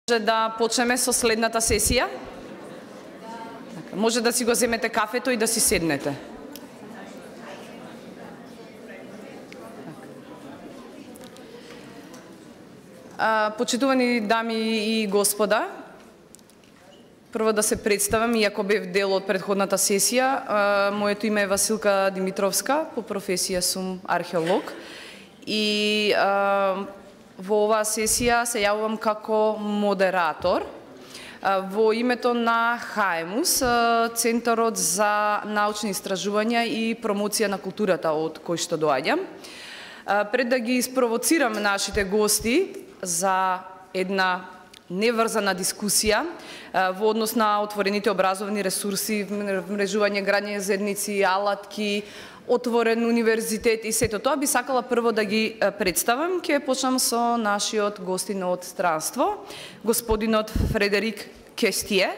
Може да почнеме со следната сесија? Може да си го земете кафето и да си седнете. Почитувани дами и господа, прво да се представам, иако бев дел од претходната сесија. Моето име е Василка Димитровска, по професија сум археолог и во оваа сесија се јавувам како модератор во името на ХАЕМУС, Центарот за научни истражувања и промоција на културата од кој што доаѓам. Пред да ги испровоцирам нашите гости за една неврзана дискусија во однос на отворените образовни ресурси, вмрежување, граѓање заедници, алатки, отворен универзитет и сето тоа, би сакала прво да ги представам. Ќе почнам со нашиот гостин од странство, господинот Фредерик Кестие,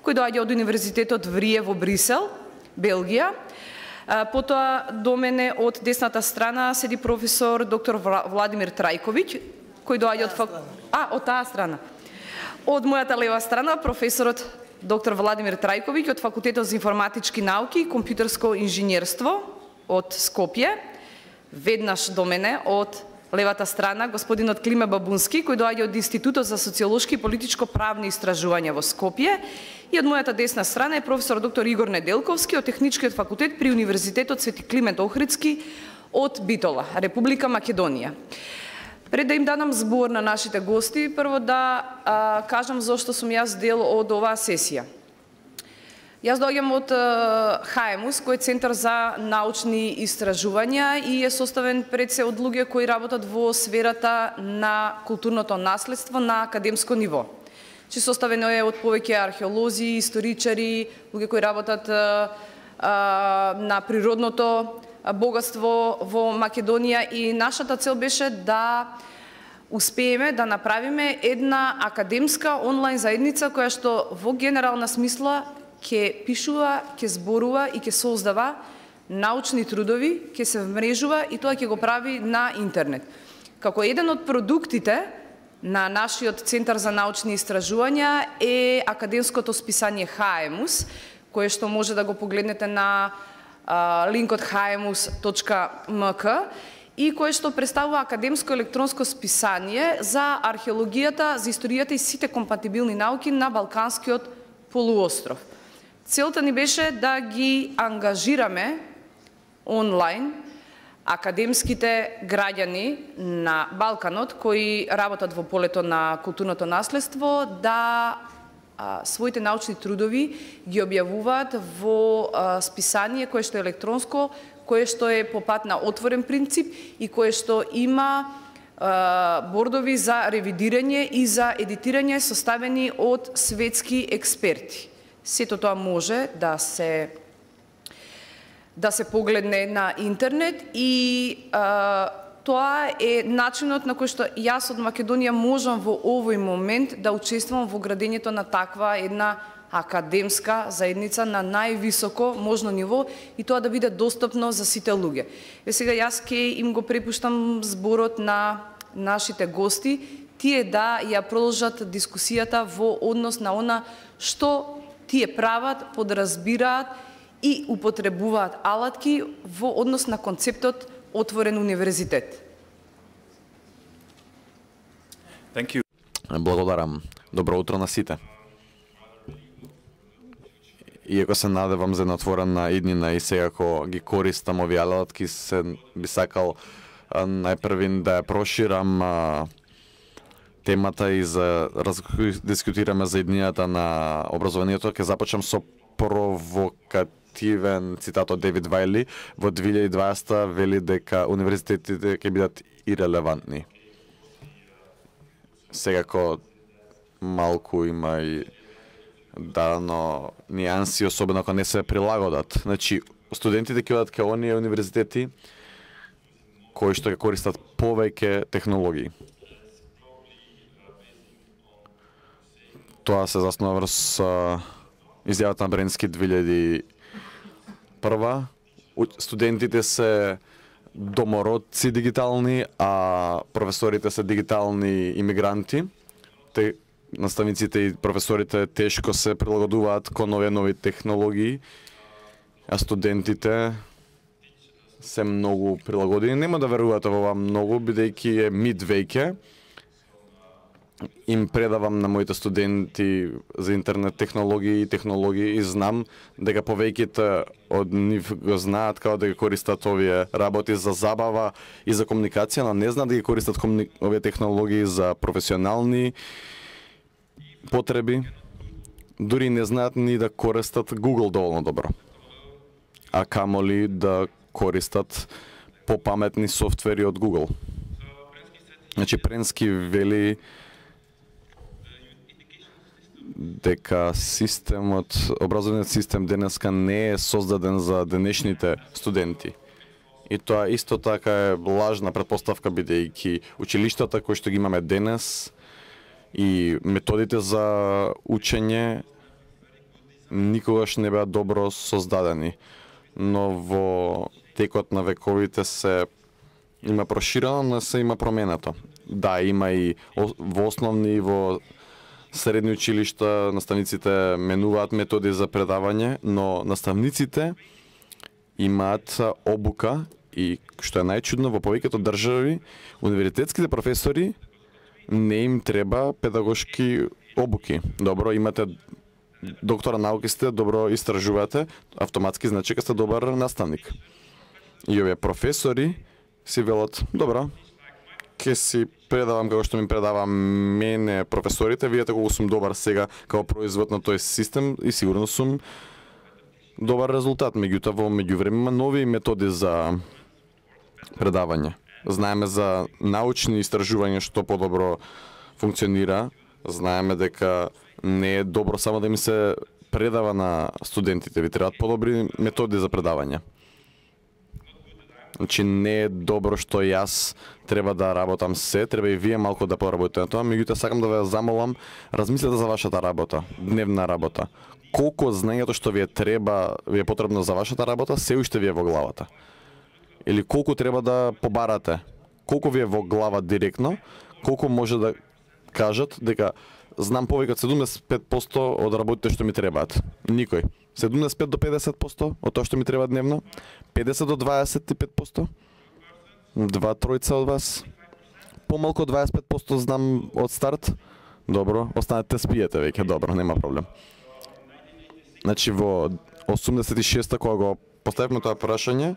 кој доаѓа од Универзитетот Врие во Брисел, Белгија. Потоа до мене од десната страна седи професор доктор Владимир Трајковиќ, кој доаѓа од таа страна. Од мојата лева страна професорот доктор Владимир Трајковиќ од Факултетот за информатички науки и компјутерско инженерство од Скопје. Веднаш до мене од левата страна господинот Климе Бабунски, кој доаѓа од Институтот за социолошки и политичко-правни истражувања во Скопје, и од мојата десна страна е професор доктор Игор Неделковски од Техничкиот факултет при Универзитетот Свети Климент Охридски од Битола, Република Македонија. Пред да им дадам збор на нашите гости, прво да кажам зошто сум јас дел од оваа сесија. Јас доаѓам од ХАЕМУС, кој е Центар за научни истражувања и е составен пред се од луѓе кои работат во сферата на културното наследство на академско ниво. Че составено е од повеќе археолози, историчари, луѓе кои работат на природното богатство во Македонија, и нашата цел беше да успееме да направиме една академска онлайн заедница која што во генерална смисла ќе пишува, ќе зборува и ќе создава научни трудови, ќе се вмрежува и тоа ќе го прави на интернет. Како еден од продуктите на нашиот Центар за научни истражувања е академското списание ХАЕМУС, кое што може да го погледнете на линкот haemus.mk и кое што представува академско електронско списание за археологијата, за историјата и сите компатибилни науки на Балканскиот полуостров. Целта ни беше да ги ангажираме онлайн академските граѓани на Балканот кои работат во полето на културното наследство да своите научни трудови ги објавуваат во списание кое што е електронско, кое што е по пат на отворен принцип и кое што има бордови за ревидирање и за едитирање составени од светски експерти. Сето тоа може да се погледне на интернет и тоа е начинот на кој што јас од Македонија можам во овој момент да учествувам во градењето на таква една академска заедница на највисоко можно ниво и тоа да биде достапно за сите луѓе. Сега јас ќе им го препуштам зборот на нашите гости, тие да ја продолжат дискусијата во однос на она што тие прават, подразбираат и употребуваат алатки во однос на концептот отворен универзитет. Благодарам. Добро утро на сите. Иако се надевам за отворена иднина и сега ако ги користам овие алатки, се би сакал најпрвин да ја проширам темата и за дискутираме за иднината на образованието. Ќе започнам со провокативен цитат од Девид Вајли. Во 2020 вели дека универзитетите ќе бидат ирелевантни. Секако малку има и дано нијанси, особено ако не се прилагодат. Значи, студентите ќе одат кај оние универзитети кои што ќе користат повеќе технологии. Тоа се заснова врз изјавата на Бренски 2001. Студентите се домородци дигитални, а професорите се дигитални имигранти. наставниците и професорите тешко се прилагодуваат кон нови технологии, а студентите се многу прилагодени. Нема да веруваат во ова многу, бидејќи е мид веќе. Им предавам на моите студенти за интернет технологии и знам дека повеќето од нив го знаат како да ги користат овие работи за забава и за комуникација, но не знаат да ги користат овие технологии за професионални потреби. Дури не знаат ни да користат Google доволно добро. А камоли да користат попаметни софтвери од Google. Значи Пренски вели дека образовниот систем денеска не е создаден за денешните студенти. И тоа исто така е лажна претпоставка, бидејќи училиштата кои што ги имаме денес и методите за учење никогаш не беа добро создадени. Но во текот на вековите се има проширено, но се има променето. Да, има и во основни и во средни училишта наставниците менуваат методи за предавање, но наставниците имаат обука и, што е најчудно, во повеќето држави, универзитетските професори не им треба педагошки обуки. Добро, имате доктора науки сте, добро истражувате, автоматски значи дека сте добар наставник. И овие професори си велат, добро, ќе си предавам како што ми предава мене професорите, видете колку сум добар сега како производ на тој систем и сигурно сум добар резултат. Меѓутоа во меѓувреме има нови методи за предавање. Знаеме за научни истражувања што подобро функционира, знаеме дека не е добро само да им се предава на студентите, ви требаат подобри методи за предавање. Значи не е добро што јас треба да работам треба и вие малку да поработите на тоа, меѓутоа сакам да ве замолам, размислете за вашата работа, дневна работа. Колку знаењето што ви е потребно за вашата работа, се уште ви е во главата. Или колку треба да побарате, колку ви е во глава директно, колку може да кажат дека знам повеќе од 75% од работите што ми требаат. Никој. 75 до 50% од тоа што ми треба дневно, 50 до 25%, 2-3 од вас, помалку од 25% знам од старт, добро, останете спиете веќе, добро, нема проблем. Значи во 86-та кога го поставивме тоа прашање,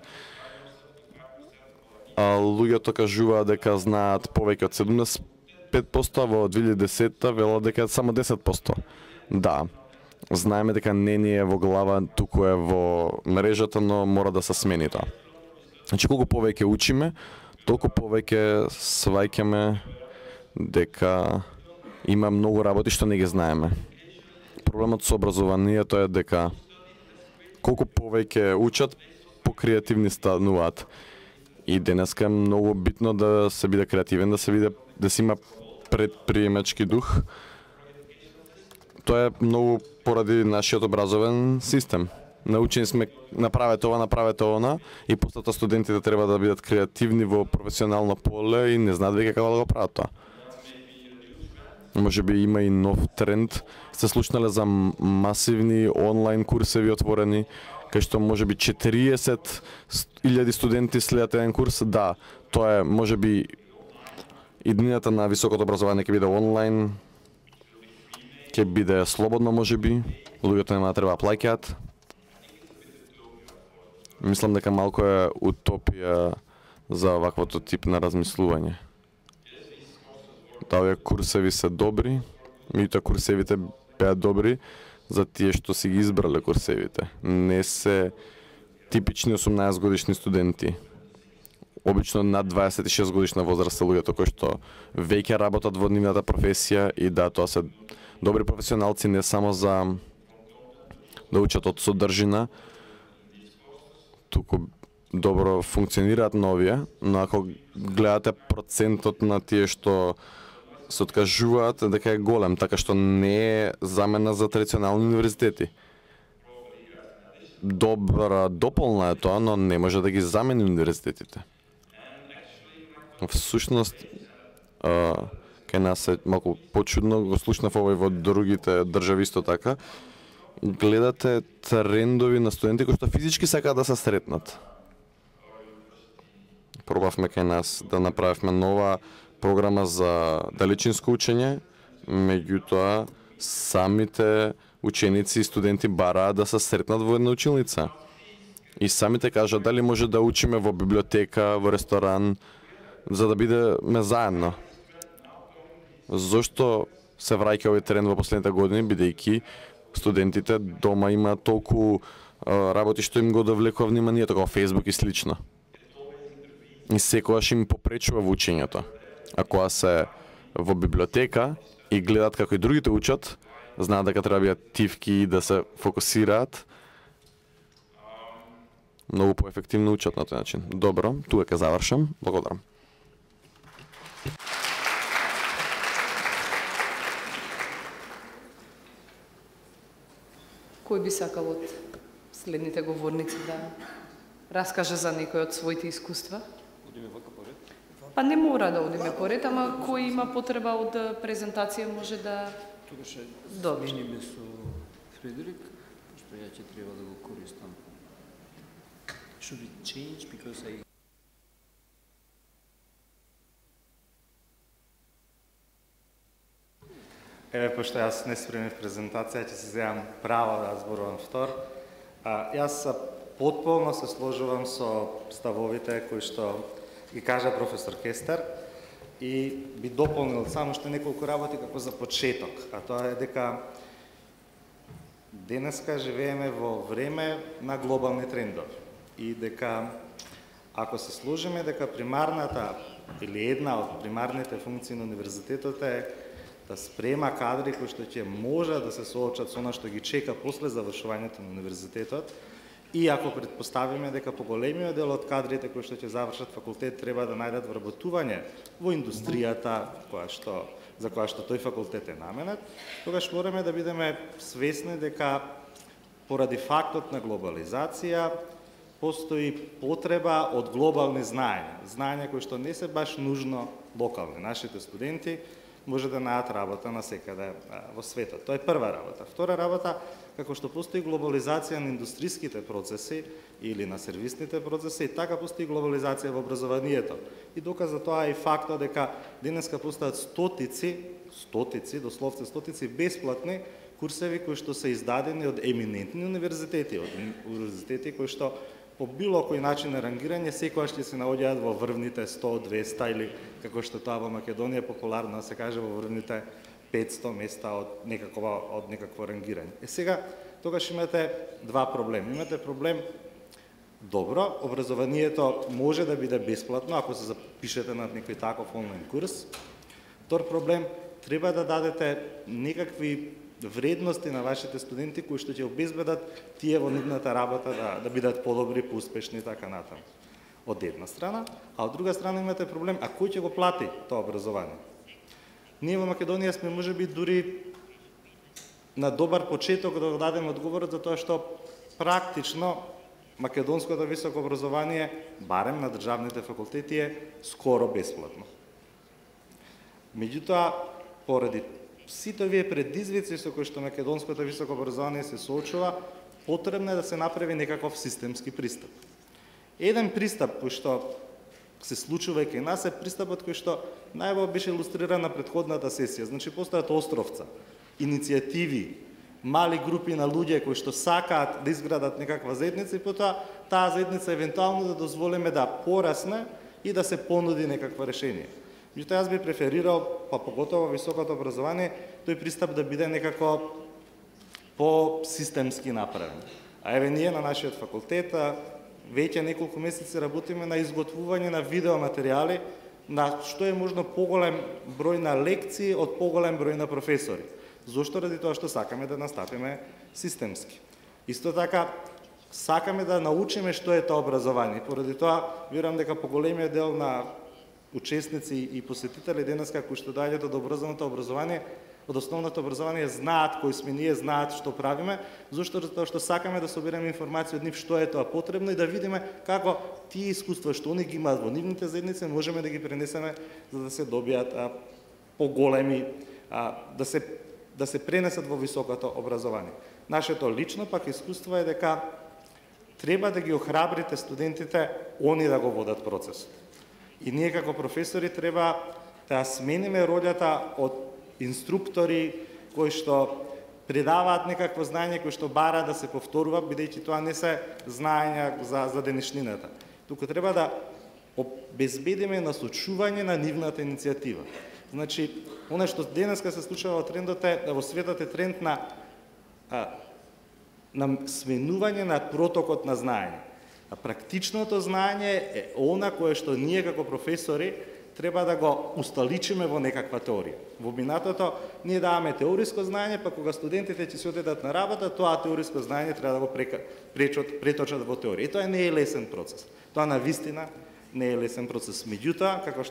луѓето кажуваат дека знаат повеќе од 75%, а во 2010-та велат дека само 10%. Да. Знаеме дека не ни е во глава, туку е во мрежата, но мора да се смени тоа. Значи, колку повеќе учиме, толку повеќе сваќаме дека има многу работи што не ги знаеме. Проблемот со образованието е дека колку повеќе учат, покреативни стануваат. И денеска е многу битно да се биде креативен, да се има предприемачки дух. Тоа е многу поради нашиот образовен систем. Научени сме направете она и после тоа студентите треба да бидат креативни во професионално поле и не знаат веќе како да го прават тоа. Може би има и нов тренд. Сте слушнале за масивни онлайн курсеви отворени, кај што може би 40.000 студенти следат еден курс. Да, тоа е може би иднината на високото образование ќе биде онлайн, ќе биде слободно може би, луѓето нема да треба плаќаат. Мислам дека малку е утопија за ваквото тип на размислување. Да, овие курсеви се добри, меѓутоа курсевите беа добри за тие што си ги избрале курсевите. Не се типични 18 годишни студенти. Обично над 26 годишна возраст се луѓето кои што веќе работат во нивната професија и да, тоа се добри професионалци не само за да учат од содржина, туку добро функционираат новија, но ако гледате процентот на тие што се откажуваат, дека е голем, така што не е замена за традиционални универзитети. Добра дополна е тоа, но не може да ги замени универзитетите. Всушност, кај нас е малку почудно, го слушнав овој во другите држави исто така. Гледате трендови на студенти кои што физички сакаат да се сретнат. Пробавме кај нас да направиме нова програма за далечинско учење, меѓутоа самите ученици и студенти бараат да се сретнат во една училница. И самите кажат дали може да учиме во библиотека, во ресторан, за да бидеме заедно. Зошто се враќа овој тренд во последните години, бидејќи студентите дома имаат толку работи што им го довлекува вниманието, како Facebook и слично. И секогаш им попречува во учењето. А кога се во библиотека и гледат како и другите учат, знаат дека треба да бидат тивки и да се фокусираат, многу поефективно учат на тој начин. Добро, тука ќе завршам. Благодарам. Кој би сакал од следните говорници да раскаже за некој од своите искуства? Одиме вака поред? Па не мора да одиме поред, ама кој има потреба од презентација може да Тогаш добри. смениме со Фредерик, што ја ќе треба да го користам. Should we change because I Еве, пошто јас не спремив презентација, ќе се земам право да зборувам втор. Јас потполно се сложувам со ставовите кои што ги кажа професор Кестер и би дополнил само што неколку работи како за почеток, а тоа е дека денеска живееме во време на глобални трендови и дека ако се сложиме дека примарната или една од примарните функции на универзитетот е да спрема кадри кои што ќе може да се соочат со она што ги чека после завршувањето на универзитетот и ако предпоставиме дека поголемиот дел од кадрите кои што ќе завршат факултет треба да најдат вработување во индустријата за која што тој факултет е наменет, тогаш мораме да бидеме свесни дека поради фактот на глобализација постои потреба од глобални знаења кои што не се баш нужно локални. Нашите студенти може да најдат работа насекаде во светот. Тоа е прва работа. Втора работа, како што постои глобализација на индустриските процеси или на сервисните процеси, така постои глобализација во образованието. И доказ за тоа е и фактот дека денеска постојат стотици, дословце стотици бесплатни курсеви кои што се издадени од еминентни универзитети, кои што по било кој начин на рангирање секогаш ќе се наоѓаат во врвните 100, 200 или како што тоа во Македонија популарно се каже во врвните 500 места од некакво рангирање. Сега тогаш имате два проблеми. Имате проблем добро, образованието може да биде бесплатно ако се запишете на некој таков онлайн курс. Втор проблем, треба да дадете некакви вредности на вашите студенти кои што ќе обезбедат тие во нивната работа да бидат подобри, поуспешни и така натаму. Од една страна, а од друга страна имате проблем, а кој ќе го плати тоа образование? Ние во Македонија сме можеби дури на добар почеток да дадеме одговорот за тоа што практично македонското високо образование, барем на државните факултети, е скоро бесплатно. Меѓутоа, поради сите овие предизвици со кои што македонското високо образование се соочува, потребно е да се направи некаков системски пристап. Еден пристап кој што се случува и кај нас е пристапот кој што најбо беше илустриран на претходната сесија. Значи, постојат островца, иницијативи, мали групи на луѓе кои што сакаат да изградат некаква заедница и потоа таа заедница евентуално да дозволиме да порасне и да се понуди некакво решение. Меѓутоа, јас би преферирал, па поготово високото образование, тој пристап да биде некако по-системски направен. А еве ние на нашиот факултет веќе неколку месеци работиме на изготвување на видеоматеријали на што е можно поголем број на лекции од поголем број на професори. Зошто? Ради тоа што сакаме да настапиме системски. Исто така, сакаме да научиме што е тоа образование. Поради тоа, верувам дека поголемиот дел на учесници и посетители денеска кои што доаѓаат од образовното образование, од основното образование, знаат кои сме ние, знаат што правиме, зашто тоа што сакаме да собереме информација од нив што е тоа потребно и да видиме како тие искуства што они ги имаат во нивните заедници можеме да ги пренесеме за да се добијат поголеми, да се пренесат во високото образование. Нашето лично пак искуство е дека треба да ги охрабрите студентите, они да го водат процесот. И ние како професори треба да смениме ролята од инструктори кои што предаваат некакво знаење кои што бара да се повторува, бидејќи тоа не се знаења за денешнината. Туку треба да обезбедиме насочување на нивната иницијатива. Значи, оно што денеска се случува во трендот е, во светот е тренд на сменување на протокот на знаење. А практичното знаење е она кое што ние како професори треба да го усталичиме во некаква теорија. Во минатото ние даваме теориско знаење, па кога студентите ќе се одедат на работа, тоа теориско знаење треба да го преточат во теорија. И тоа не е лесен процес. Тоа навистина не е лесен процес. Меѓутоа, како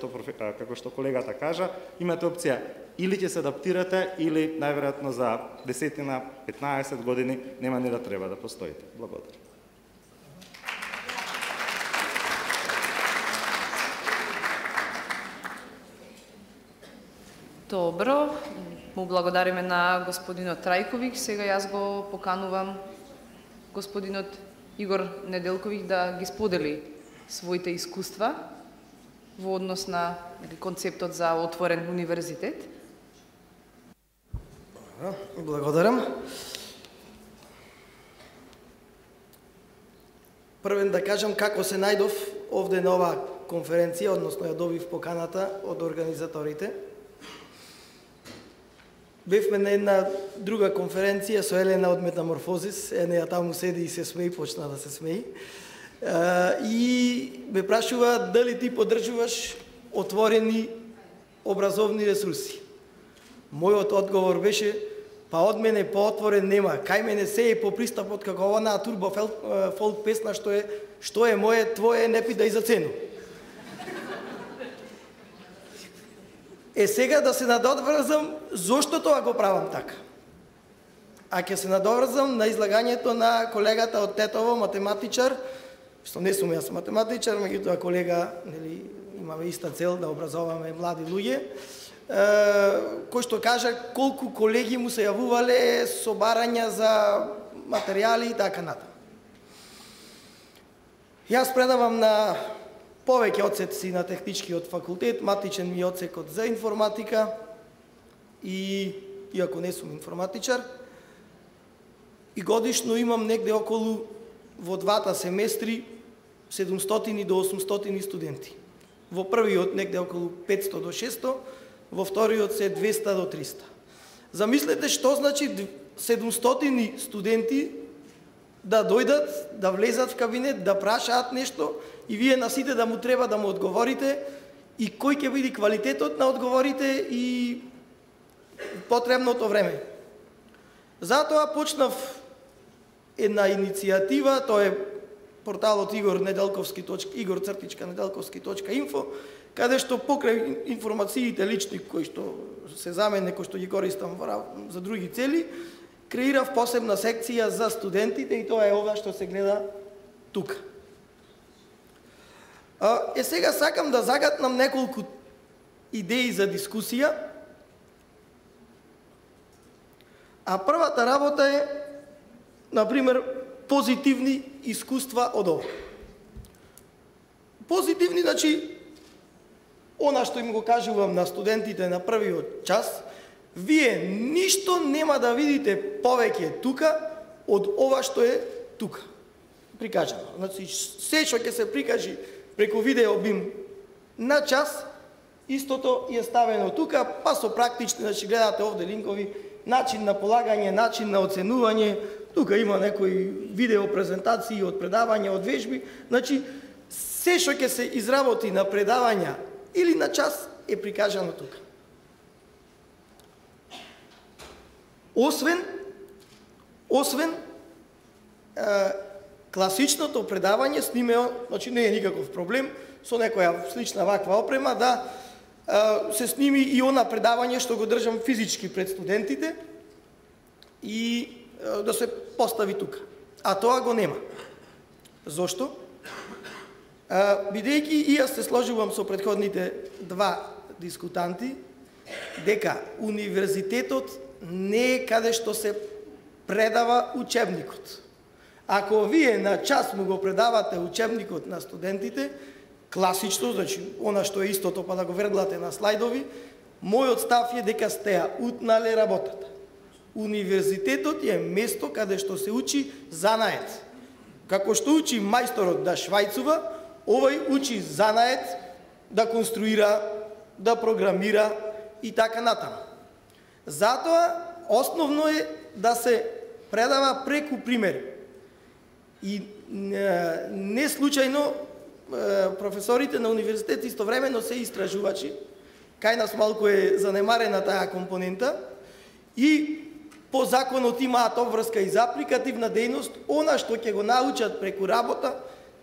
што колегата кажа, имате опција или ќе се адаптирате, или најверојатно за 10-15 години нема ни да треба да постоите. Благодарам. Добро, му благодариме на господинот Трајковиќ. Сега јас го поканувам господинот Игор Неделковиќ да ги сподели своите искуства во однос на концептот за отворен универзитет. Благодарам. Првен да кажам како се најдов овде на оваа конференција, односно ја добив поканата од организаторите. Бевме на една друга конференција со Елена од Метаморфозис, неја таму седи и се смеи, почна да се смеи. И ме прашува дали ти поддржуваш отворени образовни ресурси. Мојот одговор беше, па од мене поотворен нема, кај мене се е по пристапот како онаа турбо фолк песна што е моje, твое, не питај за цену. Сега да се надоврзам зошто тоа го правам така. А ќе се надоврзам на излагањето на колегата од Тетово, математичар, што не сум јас математичар, меѓутоа колега, нели, имаме иста цел да образоваме млади луѓе, кој што кажа колку колеги му се јавувале со барања за материјали и така натаму. Јас предавам на повеќе одсеци на техничкиот факултет, матичен ми одсекот за информатика и иако не сум информатичар, и годишно имам негде околу во двата семестри 700 до 800 студенти. Во првиот негде околу 500 до 600, во вториот се 200 до 300. Замислете што значи 700 студенти да дојдат, да влезат в кабинет, да прашаат нешто и вие на сите да му треба да му одговорите и кој ќе биде квалитетот на одговорите и потребното време. Затоа почнав една иницијатива, тоа е порталот igor.nedelkovski.info, каде што покрај информациите лични кои што се за мене, кои што ги користам за други цели, креирав посебна секција за студентите и тоа е ова што се гледа тука. Сега сакам да загатнам неколку идеи за дискусија. А првата работа е, например, позитивни искуства од ова. Позитивни, значи, она што им го кажувам на студентите на првиот час, вие ништо нема да видите повеќе тука од ова што е тука прикажано. Значи, се што ќе се прикажи преку видео бим на час, истото е ставено тука, па со практични, значи гледате овде линкови, начин на полагање, начин на оценување, тука има некои видео презентации од предавања, од вежби, значи се што ќе се изработи на предавања или на час е прикажано тука. Освен класичното предавање снимено, значи не е никаков проблем, со некоја слична ваква опрема да се сними и она предавање што го држам физички пред студентите и да се постави тука. А тоа го нема. Зошто? Бидејќи и јас се сложувам со претходните два дискутанти, дека универзитетот не е каде што се предава учебникот. Ако вие на час му го предавате учебникот на студентите, класично, значи она што е истото па да го верглате на слайдови, мојот став е дека сте ја утнале работата. Универзитетот е место каде што се учи занает. Како што учи мајсторот да швајцува, овој учи занает да конструира, да програмира и така натаму. Затоа основно е да се предава преку примери. И не случајно професорите на универзитет истовремено се истражувачи. Кај нас малку е занемарена таа компонента и по законот имаат обврска и за апликативна дејност, она што ќе го научат преку работа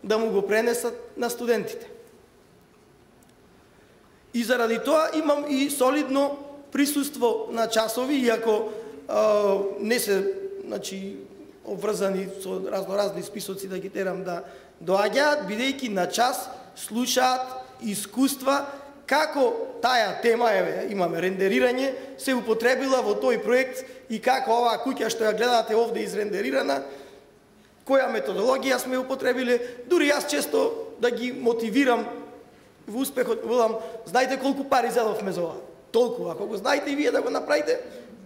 да му го пренесат на студентите. И заради тоа имам и солидно присуство на часови, иако не се, значи, обврзани со разноразни списоци да ги терам да доаѓаат, бидејќи на час слушаат искуства како таа тема, имаме рендерирање, се употребила во тој проект и како оваа куќа што ја гледате овде изрендерирана, која методологија сме употребиле, дури јас често да ги мотивирам во успехот, велам, знаете колку пари зедовме за ова? Толку, ако го знаете и вие да го направите,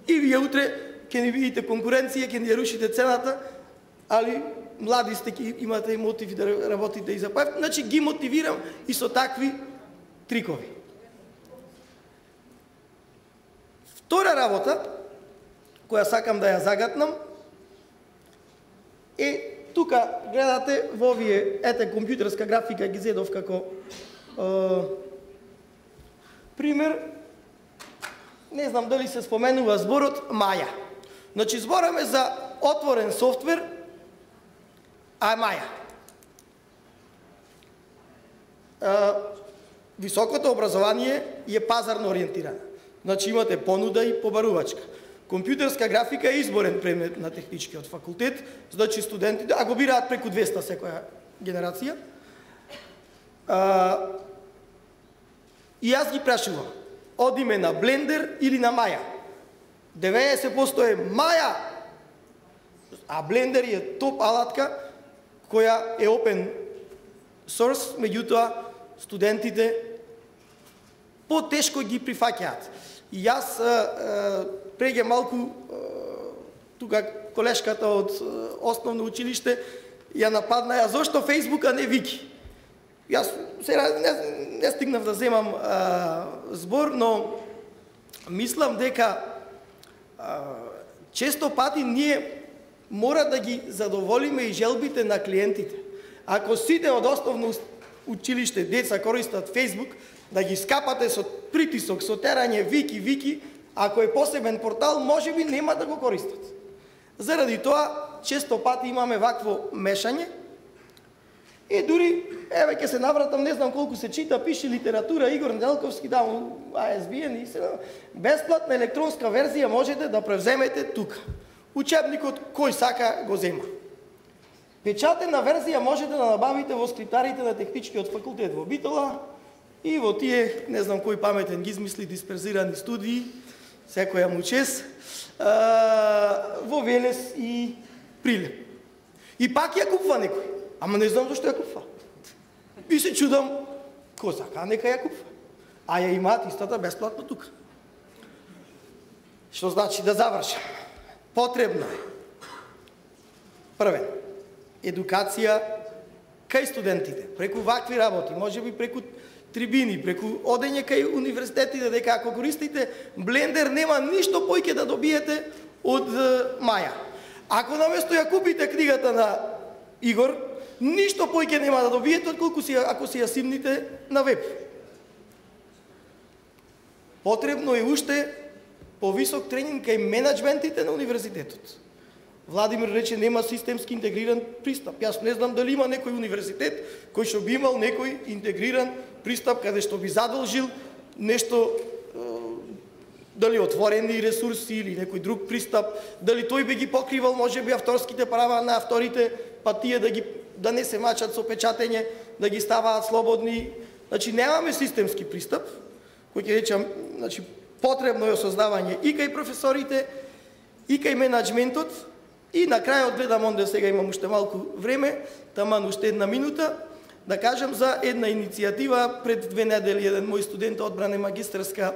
и вие утре ќе ни видите конкуренција, ќе ни ја рушите цената, али млади сте, имате мотиви да работите и за паев, значи ги мотивирам и со такви трикови. Втора работа, која сакам да ја загатнам, е тука гледате во овие, ете компјутерска графика ги зедов како пример, не знам дали се споменува зборот Маја. Значи збораме за отворен софтвер, а Маја. Високото образование е пазарно ориентирано. Значи имате понуда и побарувачка. Компјутерска графика е изборен предмет на техничкиот факултет, значи студентите, а го бираат преку 200 секоја генерација. И јас ги прашувам, одиме на Блендер или на Маја? 90% е Маја, а Блендер е топ алатка која е open source, меѓутоа студентите потешко ги прифаќаат. И јас преге малку тука колешката од основно училиште ја нападна, ја зошто Фејсбука не Вики? Јас не стигнав да земам збор, но мислам дека често пати ние мора да ги задоволиме и желбите на клиентите. Ако сите од основно училиште деца користат Фејсбук, да ги скапате со притисок, со терање Вики, ако е посебен портал, можеби нема да го користат. Заради тоа, често пати имаме вакво мешање. И дури, еве ќе се навратам, не знам колку се чита, пише литература, Игор Неделковски, дам ISBN и се бесплатна електронска верзија можете да превземете тука. Учебникот кој сака го зема. Печатена верзија можете да набавите во скриптарите на Техничкиот факултет во Битола и во тие, не знам кој паметен ги измисли дисперзирани студии, секоја му чест, во Велес и Прилеп. И пак ја купува некој, ама не знам зашто ја купува. И се чудам, кој сака, нека ја купува. А ја имаат истата бесплатно тука. Што значи да завршам? Потребно е. Првен, едукација кај студентите, преку вакви работи, можеби преку трибини, преку одење кај универзитетите, дека ако користите Блендер, нема ништо појќе да добиете од Маја. Ако наместо ја купите книгата на Игор, ништо појќе нема да добиете, отколку ако си ја симните на веб. Потребно е уште повисок тренинг кај менеджментите на универзитетот. Владимир рече нема системски интегриран пристап. Јас не знам дали има некој универзитет кој што би имал некој интегриран пристап каде што би задолжил нешто, дали отворени ресурси или некој друг пристап, дали тој би ги покривал можеби авторските права на авторите, па тие да не се мачат со печатење, да ги ставаат слободни. Значи немаме системски пристап, кој ќе речам, значи Потребно е осознавање и кај професорите, и кај менаџментот, и на крајот гледам онде сега имам уште малку време, таман уште 1 минута, да кажем за една иницијатива пред 2 недели еден мој студент одбране магистерска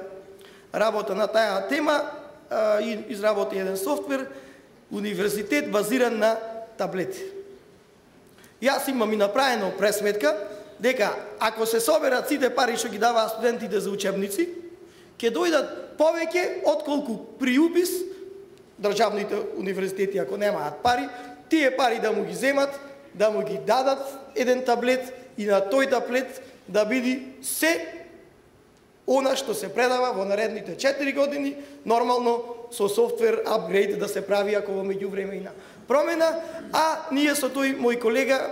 работа на таа тема и изработи еден софтвер, универзитет базиран на таблети. Јас имам и направено пресметка дека ако се соберат сите пари што ги даваат студентите за учебници, ќе дојдат повеќе отколку при упис државните универзитети ако немаат пари, тие пари да му ги земат, да му ги дадат еден таблет и на тој таблет да биде се она што се предава во наредните 4 години, нормално со софтвер апгрейд да се прави ако во меѓувреме има промена, а ние со тој мој колега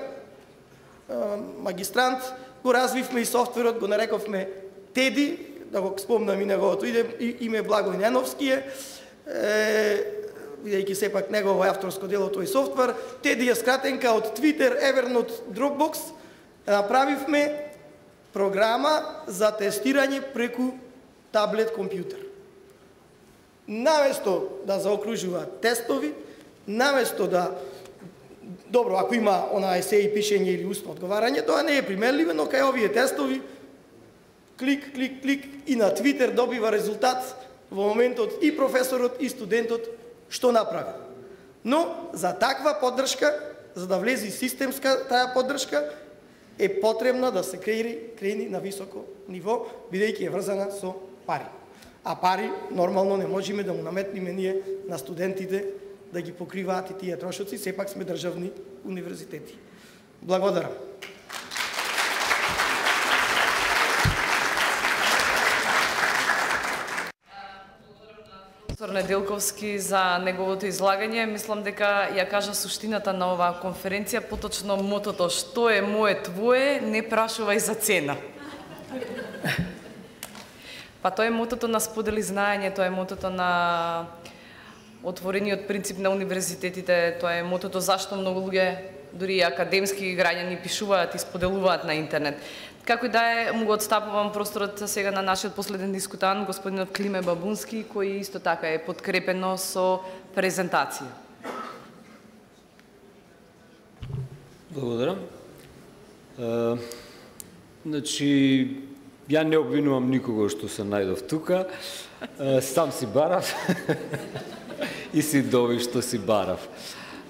магистрант го развивме и софтверот, го нарековме Теди, да го спомнам и неговото име Благој Неновски бидејќи сепак негово авторско дело тој софтвер. Теди е скратенка од Twitter, Evernote, Dropbox. Направивме програма за тестирање преку таблет компјутер. Наместо да заокружуваат тестови, наместо да добро, ако има она есеи пишење или устно одговарање, тоа не е примерливо, но кај овие тестови клик, клик, клик и на Twitter добива резултат во моментот и професорот и студентот што направи. Но за таква поддршка, за да влези системска таа поддршка, е потребна да се крени на високо ниво, бидејќи е врзана со пари. А пари нормално не можеме да му наметниме ние на студентите да ги покриваат и тие трошоци, сепак сме државни универзитети. Благодарам. Неделковски за неговото излагање. Мислам дека ја кажа суштината на оваа конференција, поточно мотото "Што е мое твое, не прашувај за цена". Па тоа е мотото на сподели знаење, тоа е мотото на отворениот принцип на универзитетите, тоа е мотото зашто многу луѓе, дури и академски граѓани, пишуваат и споделуваат на интернет. Како и да е, му го отстапувам просторот сега на нашиот последен дискутант, господинот Климе Бабунски, кој исто така е подкрепено со презентација. Благодарам. Значи, ја не обвинувам никого што се најдов тука, сам си барав и си дови што си барав.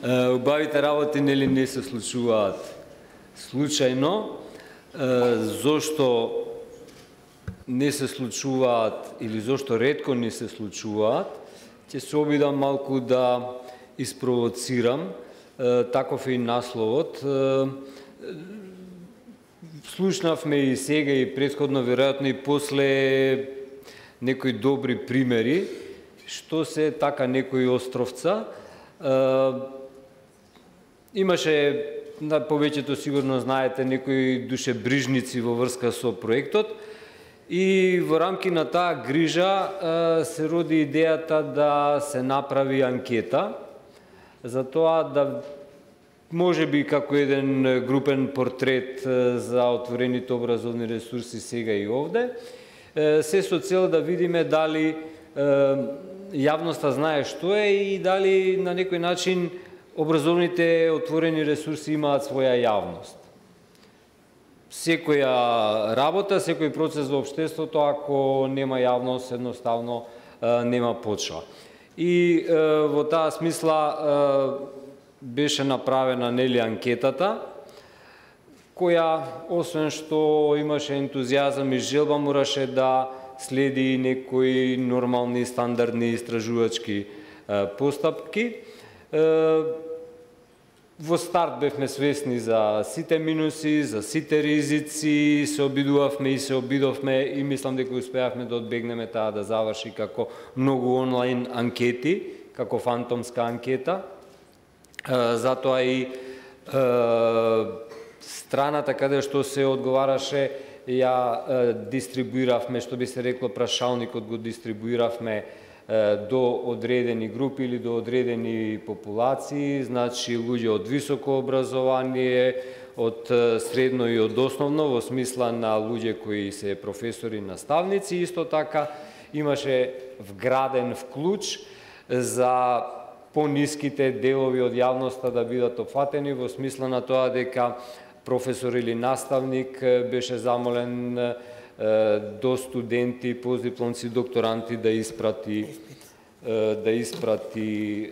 Убавите работи нели не се случуваат случајно. Зошто не се случуваат или зошто ретко не се случуваат, ќе се обидам малку да испровоцирам. Таков е и насловот. Слушнавме и сега и претходно, веројатно и после, некои добри примери, што се така некои островца. Имаше, на повеќето сигурно знаете, некои душебрижници во врска со проектот и во рамки на таа грижа се роди идејата да се направи анкета за тоа да може би како еден групен портрет за отворените образовни ресурси сега и овде, се со цел да видиме дали јавноста знае што е и дали на некој начин образовните отворени ресурси имаат своја јавност. Секоја работа, секој процес во општеството, ако нема јавност, едноставно нема почва. И во таа смисла беше направена нели анкетата, која, освен што имаше ентузијазам и желба, мораше да следи некои нормални, стандардни истражувачки постапки. Во старт бевме свесни за сите минуси, за сите ризици, се обидувавме и се обидовме и мислам дека успеавме да одбегнеме таа да заврши како многу онлайн анкети, како фантомска анкета. Затоа и страната каде што се одговараше ја дистрибуиравме, што би се рекло прашалникот го дистрибуиравме до одредени групи или до одредени популации, значи луѓе од високо образование, од средно и од основно, во смисла на луѓе кои се професори, наставници, исто така имаше вграден вклуч за пониските делови од јавноста да бидат опфатени, во смисла на тоа дека професор или наставник беше замолен до студенти, постдипломци, докторанти да испрати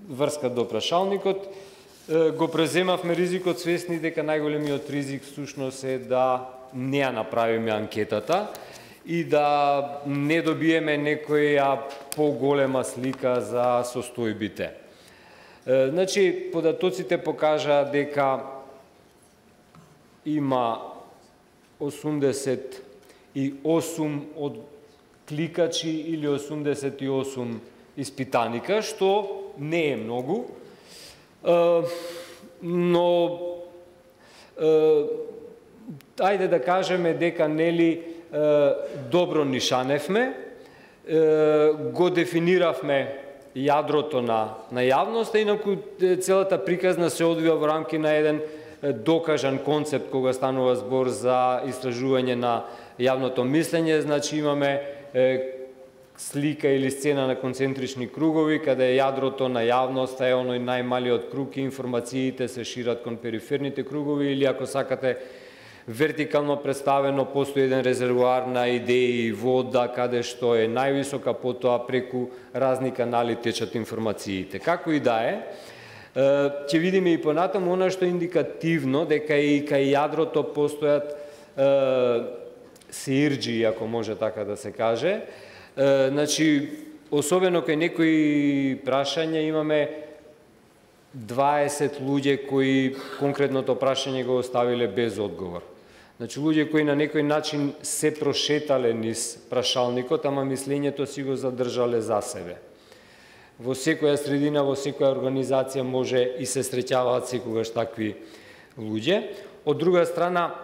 врска до прашалникот. Го преземавме ризикот, свесни дека најголемиот ризик всушност е да не ја направиме анкетата и да не добиеме некоја поголема слика за состојбите. Значи, податоците покажаа дека има 88 од кликачи или 88 испитаника, што не е многу, но ајде да кажеме дека нели добро нишаневме, го дефиниравме јадрото на јавноста, инаку целата приказна се одвива во рамки на еден докажан концепт кога станува збор за истражување на јавното мислење. Значи имаме слика или сцена на концентрични кругови, каде јадрото на јавноста е оној најмалиот круг и информациите се шират кон периферните кругови, или ако сакате вертикално представено, постои еден резервоар на идеи и вода, каде што е највисока, потоа преку разни канали течат информациите. Како и да е, ќе видиме и понатаму она што е индикативно, дека и кај јадрото постојат сеирџи, ако може така да се каже. Значи, особено кај некои прашања имаме 20 луѓе кои конкретното прашање го оставиле без одговор. Значи, луѓе кои на некој начин се прошетале низ прашалникот, ама мислењето си го задржале за себе. Во секоја средина, во секоја организација може и се среќаваат секогаш такви луѓе. Од друга страна,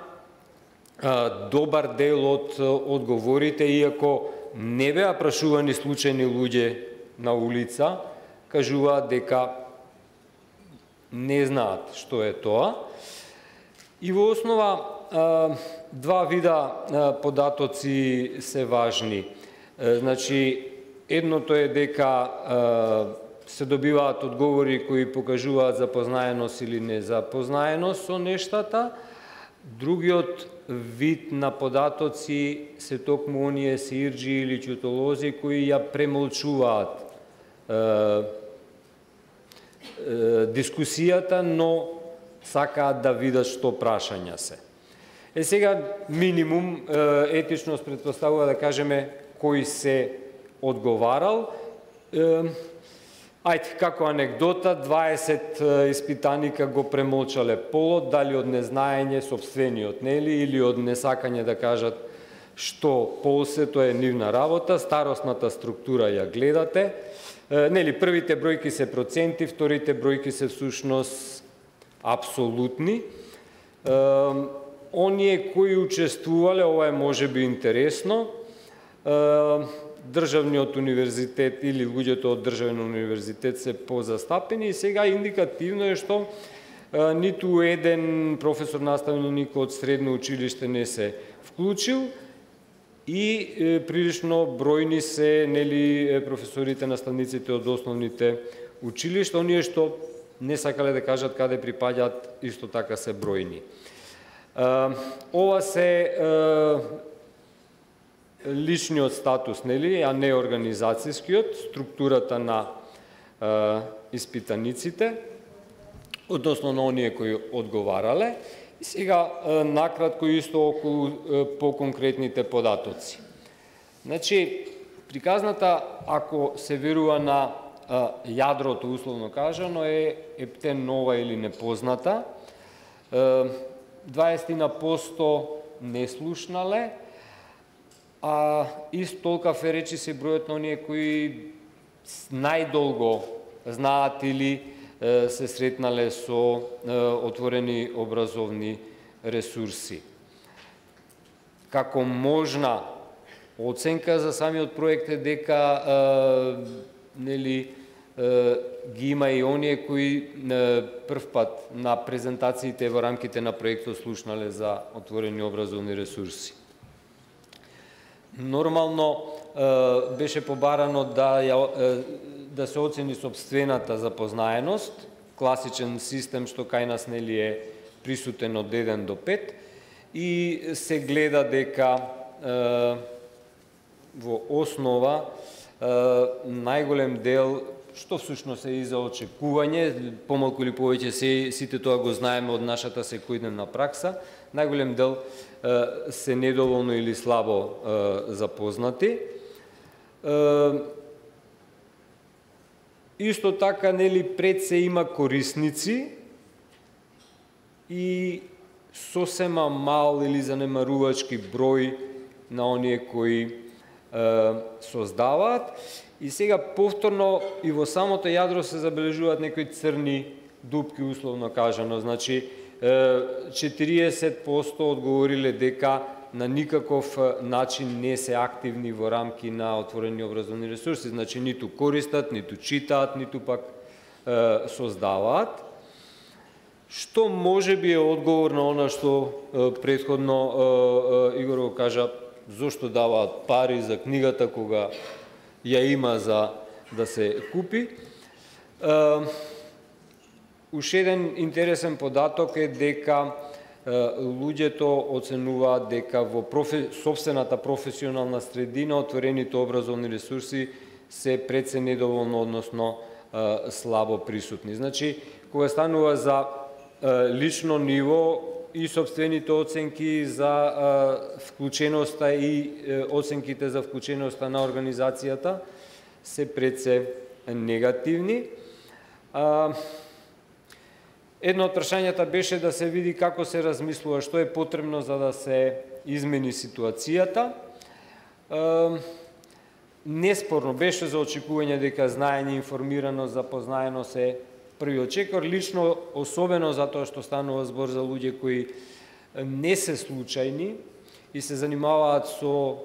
добар дел од одговорите, иако не беа прашувани случајни луѓе на улица, кажуваат дека не знаат што е тоа. И во основа два вида податоци се важни. Значи, едното е дека се добиваат одговори кои покажуваат запознаеност или незапознаеност со нештата. Другиот вид на податоци се токму оние сеирџи или ќутолози кои ја премолчуваат дискусијата, но сакаат да видат што прашања се. Сега, минимум, етичност предпоставува да кажеме кој се одговарал. Ајде, како анекдота, 20 испитаника го премолчале полот, дали од незнаење сопствениот, нели, или од несакање да кажат што пол се, тоа е нивна работа, старосната структура ја гледате. Нели, првите бројки се проценти, вторите бројки се всушност апсолутни. Оние кои учествувале, ова е можеби интересно, државниот универзитет или луѓето од државен универзитет се позастапени, и сега индикативно е што ниту еден професор наставник од средно училиште не се вклучил, и прилично бројни се, нели, професорите, наставниците од основните училишта, оние што не сакале да кажат каде припаѓаат, исто така се бројни. Ова се личниот статус, нели, а не организацијскиот, структурата на испитаниците, односно на оние кои одговарале. И сега, накратко исто околу по-конкретните податоци. Значи, приказната, ако се верува на јадрото, условно кажано, е ептен нова или непозната. 20% не слушнале, а исто толкав е речи се бројот на оние кои најдолго знаат или се сретнале со отворени образовни ресурси. Како можна оценка за самиот проект е дека нели ги има и оние кои прв пат на презентациите во рамките на проектот слушнале за отворени образовни ресурси. Нормално беше побарано да се оцени собствената запознаеност, класичен систем што кај нас нели е присутен од 1 до 5 и се гледа дека во основа најголем дел, што всушност е и за очекување, помалку или повеќе сите тоа го знаеме од нашата секојдневна пракса, најголем дел се недоволно или слабо запознати. Исто така, нели, пред се има корисници и сосема мал или занемарувачки број на оние кои создаваат. И сега повторно и во самото јадро се забележуваат некои црни дупки, условно кажано. Значи, 40% одговориле дека на никаков начин не се активни во рамки на отворени образовни ресурси. Значи, ниту користат, ниту читаат, ниту пак создаваат. Што може би е одговор на она што предходно Игор го кажа, зошто даваат пари за книгата кога ја има за да се купи. Уште еден интересен податок е дека луѓето оценуваат дека во собствената професионална средина отворените образовни ресурси се пред се недоволно, односно слабо присутни. Значи, кога станува за лично ниво и собствените оценки за вклученоста и оценките за вклученоста на организацијата се пред се негативни. Едно од прашањата беше да се види како се размислува, што е потребно за да се измени ситуацијата. Неспорно беше за очекување дека знаење, информираност, запознаеност е првиот чекор. Лично, особено затоа што станува збор за луѓе кои не се случајни и се занимаваат со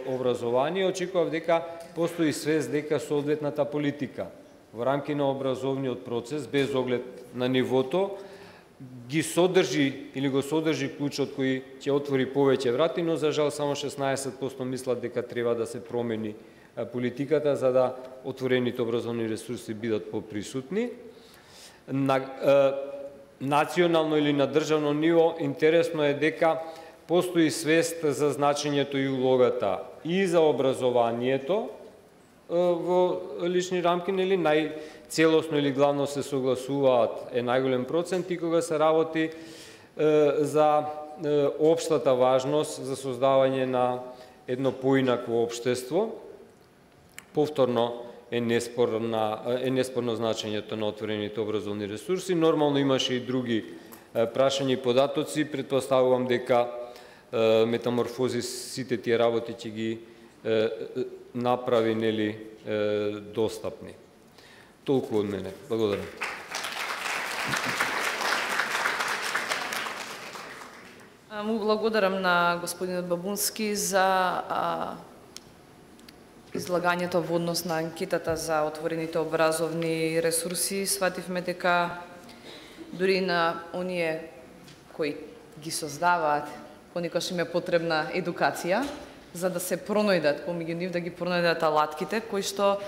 образование, очекував дека постои свест дека соодветната политика во рамки на образовниот процес, без оглед на нивото, ги содржи или го содржи клучот кој ќе отвори повеќе врати, но за жал само 16% мислат дека треба да се промени политиката за да отворените образовни ресурси бидат поприсутни. На национално или на државно ниво интересно е дека постои свест за значењето и улогата и за образованието во лични рамки, нели, најцелосно или главно се согласуваат е најголем процент и кога се работи за општата важност за создавање на едно поинакво општество, повторно е неспорно значењето на отворените образовни ресурси. Нормално имаше и други прашања и податоци, претпоставувам дека Метаморфози сите тие работи ќе ги направи, нели, достапни. Толку од мене. Благодарам. Му благодарам на господинот Бабунски за излагањето во однос на анкетата за отворените образовни ресурси. Свативме дека дури на оние кои ги создаваат, понекогаш им е потребна едукација за да се пронајдат помеѓу нив, да ги пронајдат алатките кои што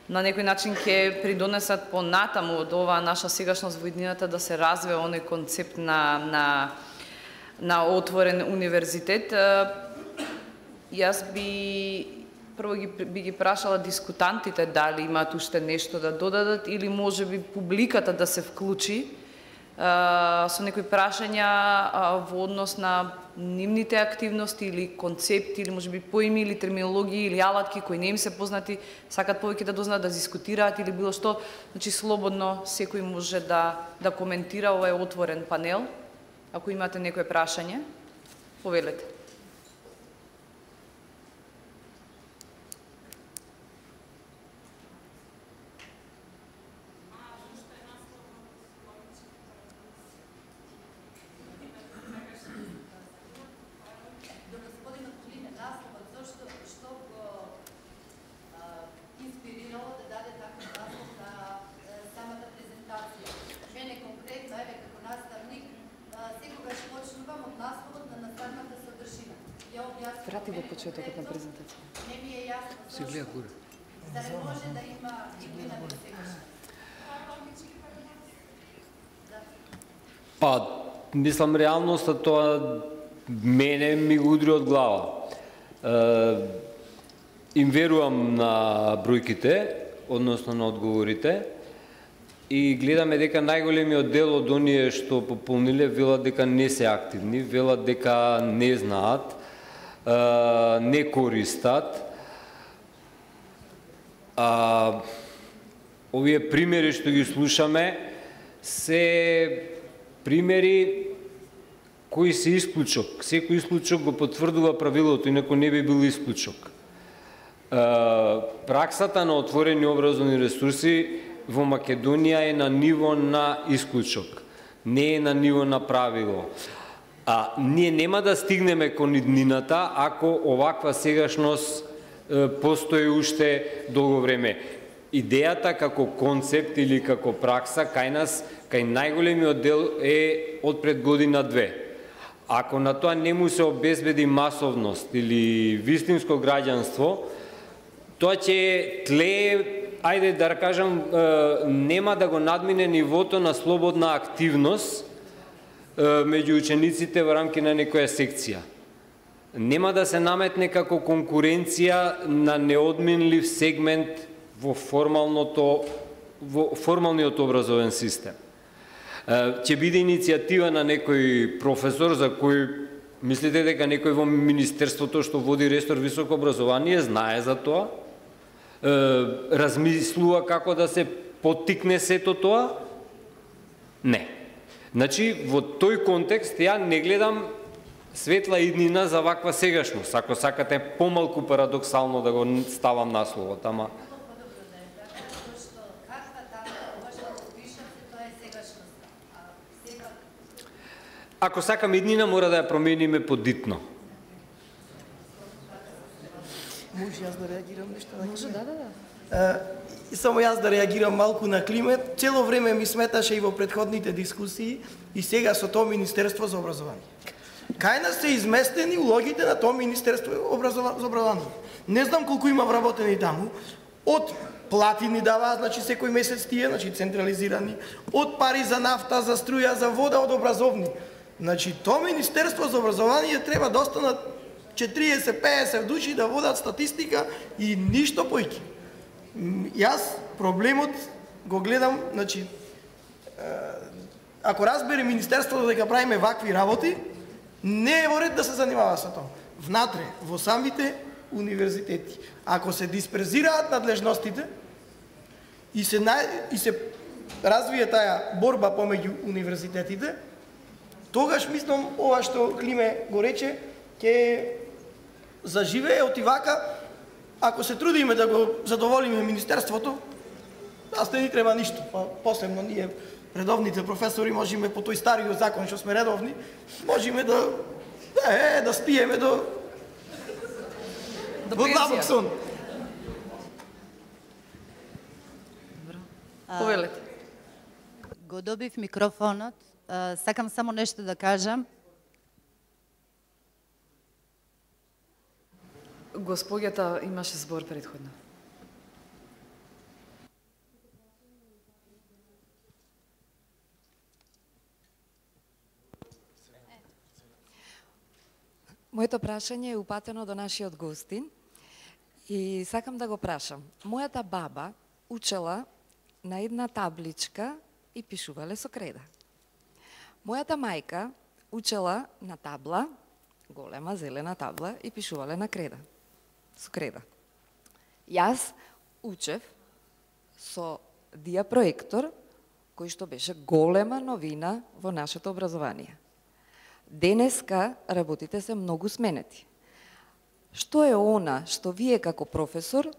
на некој начин ќе придонесат понатаму од оваа наша сегашност во иднината да се развие оној концепт на отворен универзитет. Јас прво би ги прашала дискутантите дали имаат уште нешто да додадат или може би публиката да се вклучи со некои прашања во однос на нивните активности или концепти, или може би поими или терминологии или алатки кои не им се познати, сакат повеќе да дознаат, да дискутираат или било што. Значи, слободно секој може да коментира, ова е отворен панел. Ако имате некое прашање, повелете. Секогаш почнувам од насловот на наставната содржина. ти во почетокот на презентација. Не ми е јасно. Се гледа горе. За да може да има иднина пресекаш. Па, мислам, реалноста тоа мене ми го удри од глава. Им верувам на бројките, односно на одговорите, и гледаме дека најголемиот дел од оние што пополниле велат дека не се активни, велат дека не знаат, не користат. Овие примери што ги слушаме се примери кои се исклучок. Секој исклучок го потврдува правилото, инако не би бил исклучок. Праксата на отворени образовни ресурси во Македонија е на ниво на исклучок, не е на ниво на правило. Ние нема да стигнеме кон иднината ако оваква сегашност постои уште долго време. Идејата како концепт или како пракса кај нас, кај најголемиот дел е од пред година-две. Ако на тоа не му се обезбеди масовност или вистинско граѓанство, тоа ќе тлее, ајде да кажам, нема да го надмине нивото на слободна активност меѓу учениците во рамки на некоја секција. Нема да се наметне како конкуренција на неодминлив сегмент во формалниот образовен систем. Ќе биде иницијатива на некој професор за кој мислите дека некој во Министерството што води ресор високо образование знае за тоа? Размислува како да се поттикне сето тоа? Не. Значи, во тој контекст ја не гледам светла иднина за ваква сегашност. Ако сакате помалку парадоксално да го ставам насловот, ама... Ако сакам иднина, мора да ја промениме подитно. Може јас да реагирам нешто? Може, да. И само јас да реагирам малку на Климет. Цело време ми сметаше и во претходните дискусии и сега со тоа Министерство за образование. Кај нас се изместени улогите на тоа Министерство за образование. Не знам колку има вработени таму. Од плати ни даваат, значи секој месец тие, значи централизирани, од пари за нафта, за струја, за вода, од образовни. Значи тоа Министерство за образование треба да останат 40-50 души да водат статистика и ништо поиќе. Јас проблемот го гледам, значи ако разбере Министерството дека правиме вакви работи, не е во ред да се занимава со тоа. Внатре, во самите универзитети. Ако се диспрезираат надлежностите и се развие таа борба помеѓу универзитетите, тогаш мислам ова што Климе го рече ќе заживее од и вака. Ако се трудиме да го задоволиме Министерството, нас не ни треба ништо. Посебно ние, редовните професори, можеме по тој стариот закон што сме редовни, можеме да спиеме до длабок сон. Повелете. Го добив микрофонот. Сакам само нешто да кажам. Господјата имаше збор претходно. Моето прашање е упатено до нашиот гостин и сакам да го прашам. Мојата баба учела на една табличка и пишувале со креда. Мојата мајка учела на табла, голема зелена табла, и пишувале на креда. Со креда. Јас учев со диапроектор, кој што беше голема новина во нашето образование. Денеска работите се многу сменети. Што е она што вие како професор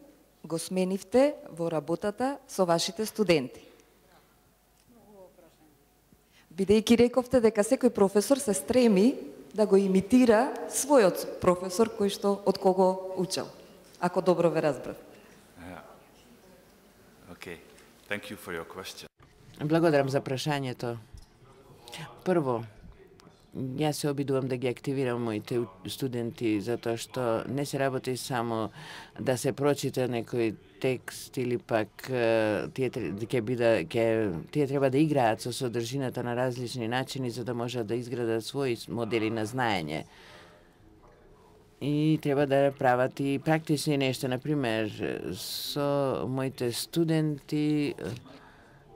го сменивте во работата со вашите студенти? Бидејќи рековте дека секој професор се стреми да го имитира својот професор кој што од кого учел, ако добро ве разбрав. Okay. Thank you for your question. Благодарам за прашањето. Прво, Јас се обидувам да ги активирам моите студенти, затоа што не се работи само да се прочита некој текст или пак тие треба да играат со содржината на различни начини за да можат да изградат своји модели на знаење. И треба да прават и практични нешта. Например, со моите студенти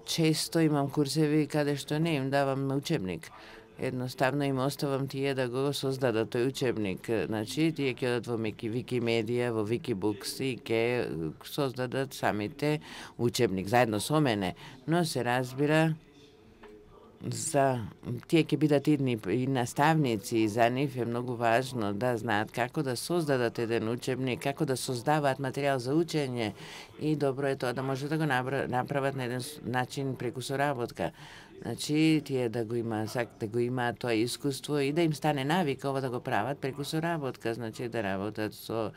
често имам курсеви каде што не им давам учебник. Едноставно им оставам тие да го создадат тој учебник. Значи, тие ќе одат во Викимедија, во Викибукс и ќе создадат самите учебник, заедно со мене. Но се разбира, за тие ќе бидат и наставници и за нив е многу важно да знаат како да создадат еден учебник, како да создаваат материјал за учење и добро е тоа да може да го направат на еден начин преку соработка. Значи, тие да го имаат тоа искуство и да им стане навика ова да го прават преку соработка, значи да работат со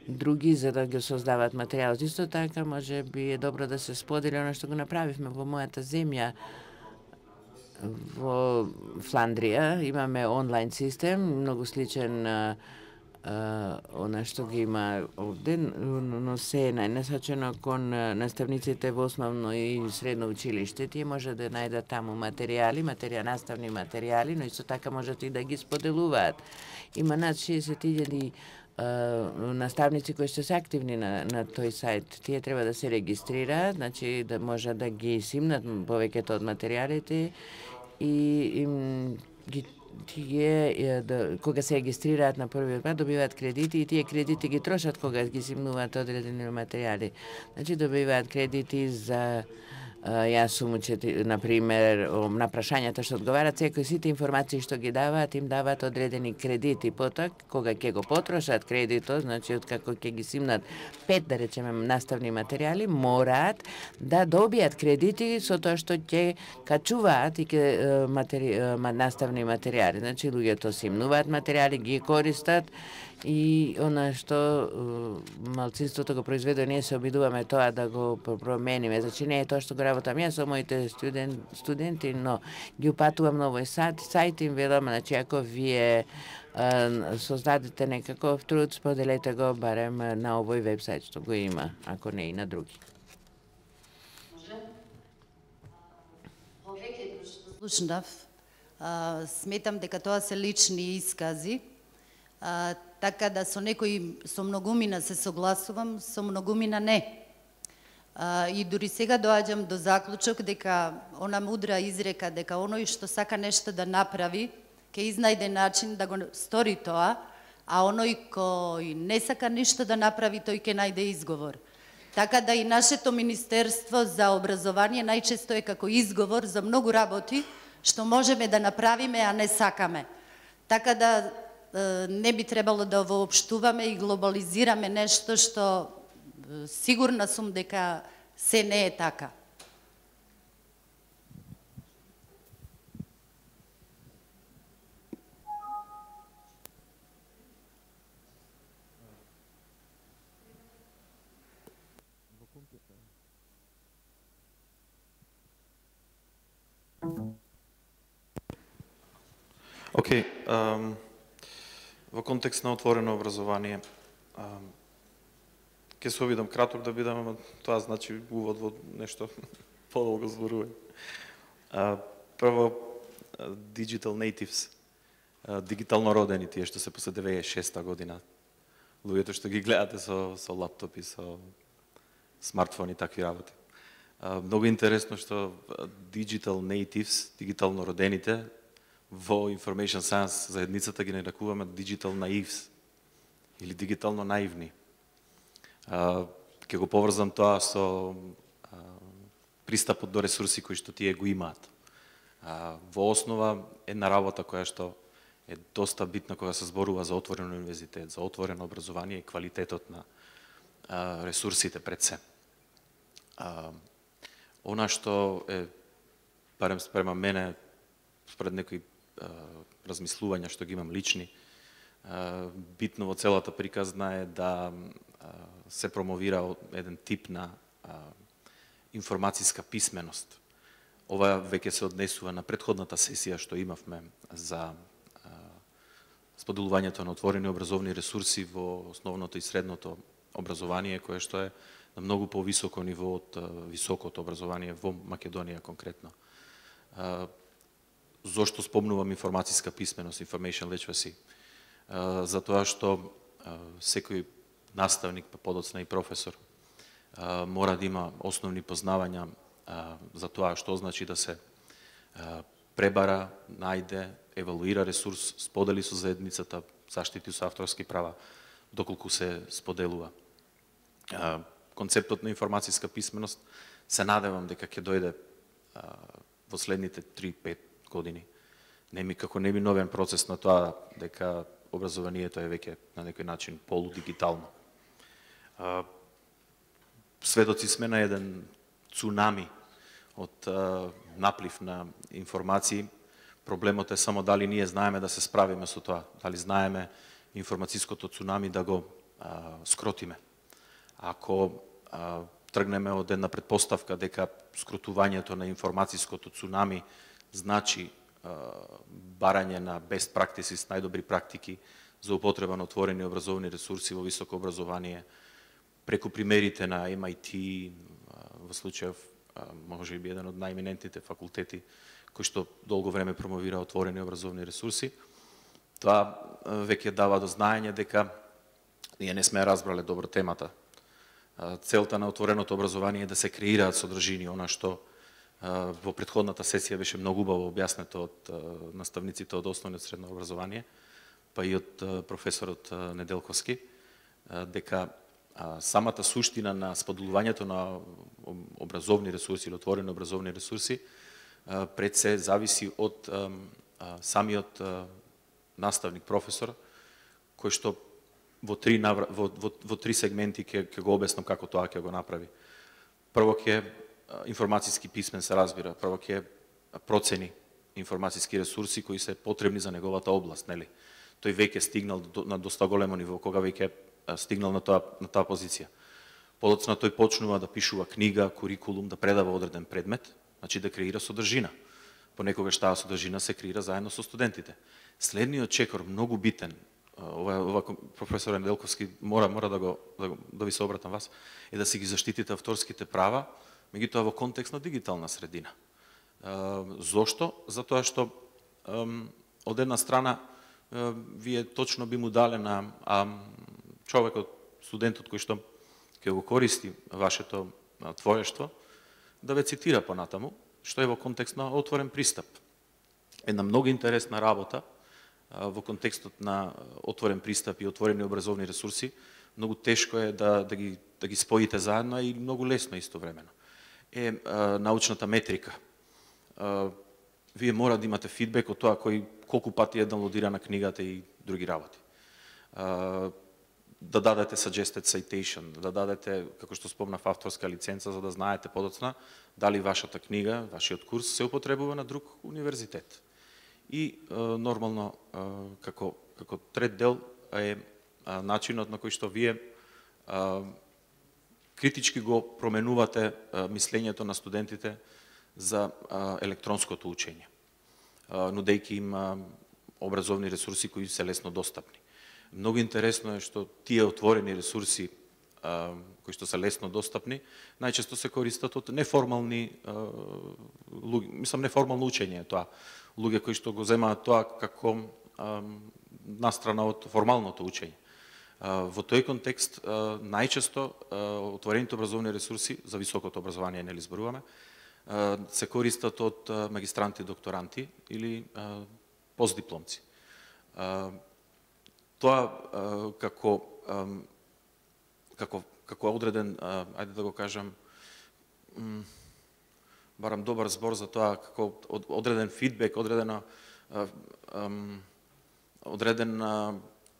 други за да ги создаваат материјал. Исто така, може би е добро да се сподели она што го направивме во мојата земја, во Фландрија. Имаме онлайн систем, многу сличен она што ги има овде, но се е насочено кон наставниците во основно и средно училиште. Тие може да најдат таму наставни материјали, но исто така можат и да ги споделуваат. Има над 60.000 наставници кои што се активни на тој сајт. Тие треба да се регистрираат, значи да можат да ги симнат повеќето од материјалите и тие кога се регистрираат на првиот пат добиваат кредити и тие кредити ги трошат кога ги симнуваат одредени материјали. Значи добиваат кредити за јас сум например, на прашањата што одговарат, сите информации што ги даваат, им даваат одредени кредити. Потоа, кога ќе го потрошат кредитот, значи откако ќе ги симнат 5, да речеме, наставни материјали, мораат да добијат кредити со тоа што ќе качуваат и наставни материјали. Значи, луѓето симнуваат материјали, ги користат и она што малцинството го произведе, ние се обидуваме тоа да го промениме. Значи, не е тоа што го работам јас со моите студенти, но ги упатувам на овој сајт, им велам, значи, ако вие создадете некаков труд, споделете го барем на овој вебсајт што го има, ако не и на други. Повеќето што слушнав, сметам дека тоа се лични искази, така да со некои, со многумина се согласувам, со многумина не. И дури сега доаѓам до заклучок дека она мудра изрека дека оној што сака нешто да направи, ќе изнајде начин да го стори тоа, а оној кој не сака ништо да направи, тој ќе најде изговор. Така да и нашето Министерство за образование најчесто е како изговор за многу работи што можеме да направиме, а не сакаме. Така да не би требало да воопштуваме и глобализираме нешто што сигурна сум дека се не е така. Океј, во контекст на отворено образование, ќе се обидам краток да бидам, ама тоа значи увод во нешто подолго зборување. Прво, digital natives, дигитално родени, тие што се после 96-та година, луѓето што ги гледате со лаптопи, со смартфони, такви работи. Многу интересно што digital natives, дигитално родените, во Information Science заедницата ги нарекуваме digital naives или дигитално наивни. Ќе го поврзам тоа со пристапот до ресурси кои што тие го имаат. Во основа една работа која што е доста битна кога се зборува за отворен универзитет, за отворено образование и квалитетот на ресурсите пред се. Она што е, барем спрема мене, според некои размислувања што ги имам лични, битно во целата приказна е да се промовира еден тип на информацијска писменост. Ова веќе се однесува на претходната сесија што имавме за споделувањето на отворени образовни ресурси во основното и средното образование, кое што е на многу повисоко ниво од високото образование во Македонија конкретно. Зошто спомнувам информацијска писменост, information literacy? Затоа што секој наставник, па подоцна и професор, мора да има основни познавања за тоа што значи да се пребара, најде, евалуира ресурс, сподели со заедницата, заштити со авторски права, доколку се споделува. Концептот на информацијска писменост се надевам дека ќе дојде во следните 3-5 години. Како неминовен процес на тоа дека образованието е веќе на некој начин полудигитално. Сведоци сме на еден цунами од наплив на информации. Проблемот е само дали ние знаеме да се справиме со тоа, дали знаеме информацијското цунами да го скротиме. Ако тргнеме од една предпоставка дека скротувањето на информацијското цунами значи барање на best practices, најдобри практики за употреба на отворени образовни ресурси во високо образование, преку примерите на MIT, во случајов може би еден од најеминентните факултети кој што долго време промовира отворени образовни ресурси, тоа веќе дава до знаење дека ние не сме разбрале добро темата. Целта на отвореното образование е да се креираат содржини, она што во претходната сесија беше многу убаво објаснето од наставниците од основно и средно образование, па и од професорот Неделковски, дека самата суштина на споделувањето на образовни ресурси или отворени образовни ресурси пред се зависи од самиот наставник, професор, кој што во три сегменти ќе го обяснам како тоа ќе го направи. Прво ќе информацијски писмен се разбира, прво ќе процени информацијски ресурси кои се потребни за неговата област, нели? Тој веќе стигнал на доста големо ниво, кога веќе стигнал на таа позиција. Подоцна тој почнува да пишува книга, курикулум, да предава одреден предмет, значи да креира содржина. Понекогаш таа содржина се креира заедно со студентите. Следниот чекор, многу битен, ова професор Неделковски мора да ви се обратам вас, е да си ги заштитите авторските права, меѓутоа во контекст на дигитална средина. Зошто? Затоа што од една страна вие точно би му дале на човекот, студентот кој што ќе го користи вашето твоештво, да ве цитира понатаму, што е во контекст на отворен пристап. Една многу интересна работа во контекстот на отворен пристап и отворени образовни ресурси, многу тешко е да ги споите заедно и многу лесно истовремено. Е научната метрика. Вие мора да имате фидбек од тоа колку пати е даунлодирана книгата и други работи. Да дадете suggested citation, да дадете, како што спомнав, авторска лиценца, за да знаете подоцна дали вашата книга, вашиот курс се употребува на друг универзитет. И нормално, како трет дел е начинот на кој што вие критички го променувате мислењето на студентите за електронското учење, нудејќи им образовни ресурси кои се лесно достапни. Многу интересно е што тие отворени ресурси кои што се лесно достапни, најчесто се користат од неформални луѓе, мислам неформално учење е тоа, луѓе кои што го земаат тоа како настрана од формалното учење. Во тој контекст најчесто отворените образовни ресурси за високото образование нели зборуваме се користат од магистранти, докторанти или постдипломци. Тоа како одреден, ајде да го кажам, барам добар збор за тоа, како одреден фидбек,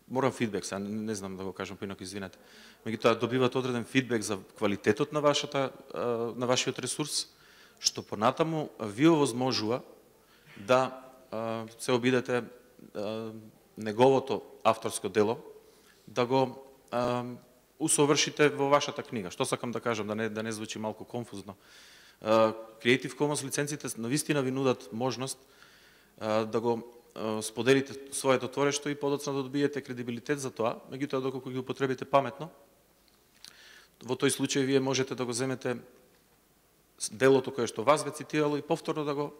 морам фидбек, сега не знам да го кажам поинаку, извинете. Меѓутоа добивате одреден фидбек за квалитетот на вашиот ресурс, што понатаму ви овозможува да се обидете неговото авторско дело, да го усовршите во вашата книга. Што сакам да кажам, да не звучи малку конфузно. Creative Commons лиценците навистина ви нудат можност да го споделите своето творештво и подоцна да добиете кредибилитет за тоа, меѓутоа доколку ги употребите паметно, во тој случај вие можете да го земете делото кое што вас ве цитирало и повторно да го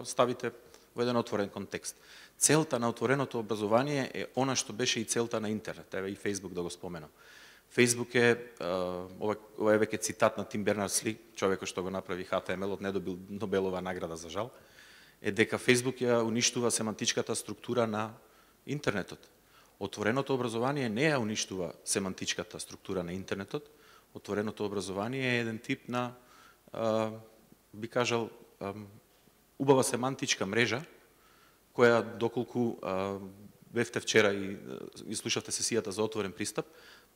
ставите во еден отворен контекст. Целта на отвореното образование е она што беше и целта на интернет, ева и Facebook да го споменам. Facebook е, ова е веќе цитат на Тим Бернерс-Ли, човекот што го направи HTML-от, не добил Нобелова награда за жал, е дека Facebook ја уништува семантичката структура на интернетот. Отвореното образование не ја уништува семантичката структура на интернетот, отвореното образование е еден тип на, би кажал, убава семантичка мрежа, која доколку бевте вчера и слушавте сесијата за отворен пристап,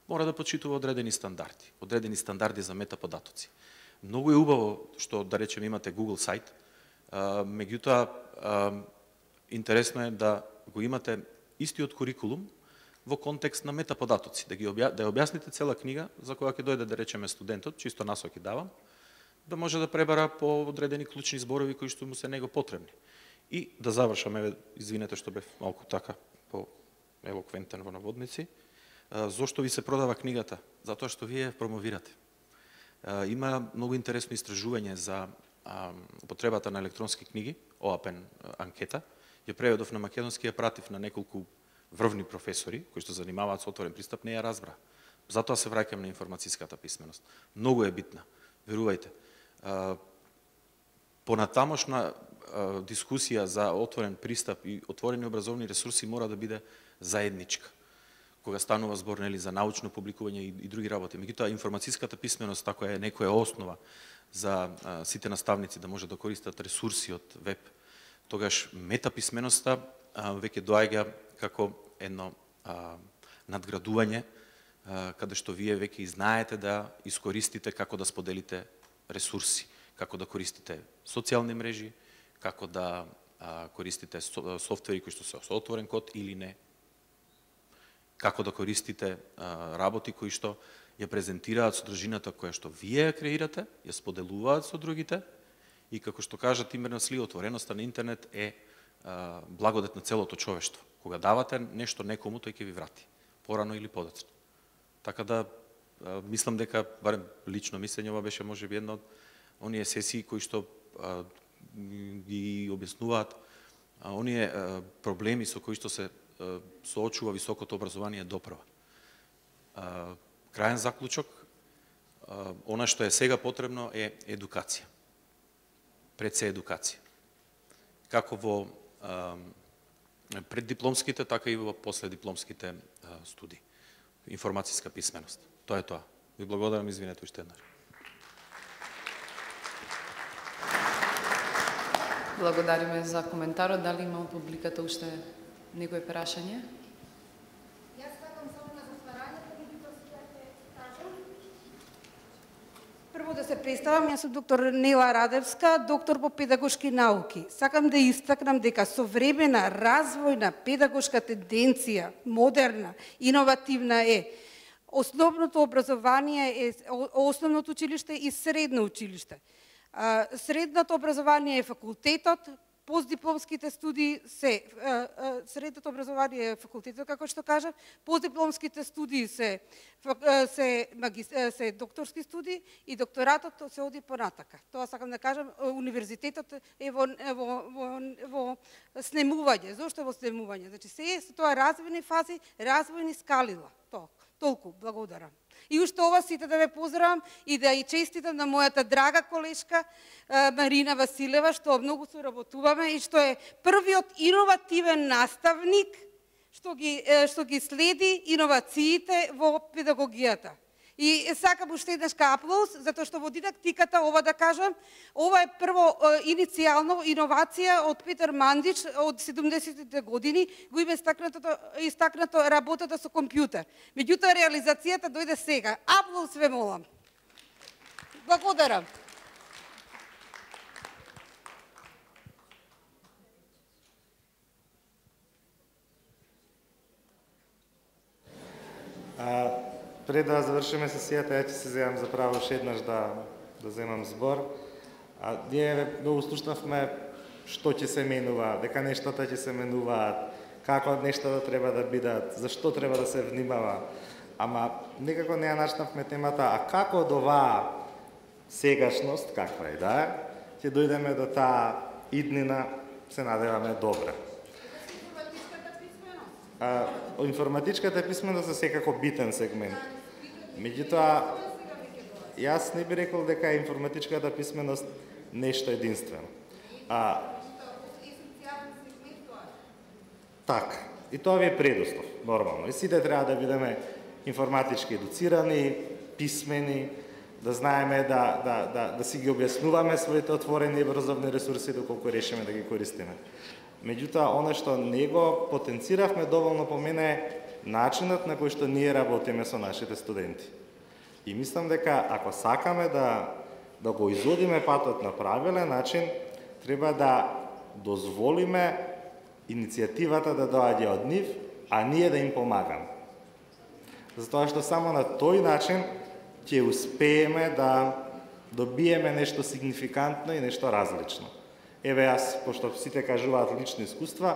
мора да почитува одредени стандарди за метаподатоци. Многу е убаво што, да речем, имате Google сайт, меѓутоа интересно е да го имате истиот курикулум во контекст на метаподатоци, да ја објасните цела книга за која ќе дојде, да речеме, студентот, чисто насоки давам, да може да пребара по одредени клучни зборови кои што му се него потребни. И да завршам, извинете што бев малку така по елоквентен во наводници, зошто ви се продава книгата? Затоа што вие промовирате. Има многу интересно истражување за употребата на електронски книги, ОАПЕН анкета, ја преведов на македонски, ја пратив на неколку врвни професори кои што занимаваат со отворен пристап, не ја разбра. Затоа се враќам на информацијската писменост. Многу е битна, верувајте. Понатамошна дискусија за отворен пристап и отворени образовни ресурси мора да биде заедничка. Кога станува збор, нели, за научно публикување и други работи. Меѓутоа, информацијската писменост, ако е некоја основа за сите наставници да може да користат ресурси од веб, тогаш метаписменоста веќе доаѓа како едно надградување, каде што вие веќе и знаете да искористите како да споделите ресурси, како да користите социјални мрежи, како да користите софтвери кои што се со отворен код или не, како да користите работи кои што ја презентираат содржината која што вие ја креирате, ја споделуваат со другите и како што кажа Тим Бернерс-Ли, отвореноста на интернет е благодет на целото човештво. Кога давате нешто некому, тој ќе ви врати, порано или подоцна. Така да мислам дека, барем лично мислење, ова беше можеби една од оние сесии кои што ги објаснуваат оние проблеми со кои што се соочува високото образование допрва. Крајен заклучок, она што е сега потребно е едукација. Пред се едукација. Како во преддипломските, така и во последипломските студии. Информацијска писменост. Тоа е тоа. Ви благодарам, извинете уште еднаш. Благодариме за коментарот. Дали има од публиката уште некој прашање? Јас сакам само на затварањето да кажам. Прво да се представам, јас сум доктор Нела Радевска, доктор по педагошки науки. Сакам да истакнам дека современа, развојна, педагошка тенденција, модерна, иновативна е основното образование е основното училиште и средно училиште. Средното образование е факултетот, постдипломските студии се средното образование е факултетот, како што кажав, постдипломските студии се докторски студии и докторатот се оди понатака. Тоа сакам да кажам, универзитетот е во снемување. Зошто во снемување? Значи се тоа развојни фази, развојни скалила. Толку, благодарам. И уште ова сите да ве поздравам и да и честитам на мојата драга колешка Марина Василева, што многу соработуваме и што е првиот иновативен наставник што ги следи иновациите во педагогијата. И сакам уште еднаш аплауз, затоа што во дидактиката, ова да кажам, ова е прво иницијално иновација од Петер Мандич од 70-те години, го има истакнато работата со компјутер. Меѓутоа реализацијата дојде сега. Аплауз ве молам. Благодарам. Пред да завршиме сесијата, ја ќе се земам за право уште еднаш да земам збор. А ние многу слушнавме што ќе се менува, дека нештата ќе се менуваат, како нештата треба да бидат, зашто треба да се внимава. Ама некако не ја начнавме темата, а како од оваа сегашност, каква и да е, ќе дојдеме до таа иднина, се надеваме добра. Информатичката писменост е секако битен сегмент. Меѓутоа, јас не би рекол дека е информатичката писменост нешто единствено. Така, и тоа ви е предуслов, нормално. И сите треба да бидеме информатички едуцирани, писмени, да знаеме да си ги објаснуваме своите отворени и образовни ресурси доколку решиме да ги користиме. Меѓутоа, оно што не го потенциравме доволно по мене е начинот на кој што ние работиме со нашите студенти. И мислам дека ако сакаме да го изодиме патот на правилен начин, треба да дозволиме иницијативата да доаѓа од нив, а ние да им помагаме. Затоа што само на тој начин ќе успееме да добиеме нешто сигнификантно и нешто различно. Еве јас, пошто сите кажуваат лични искуства,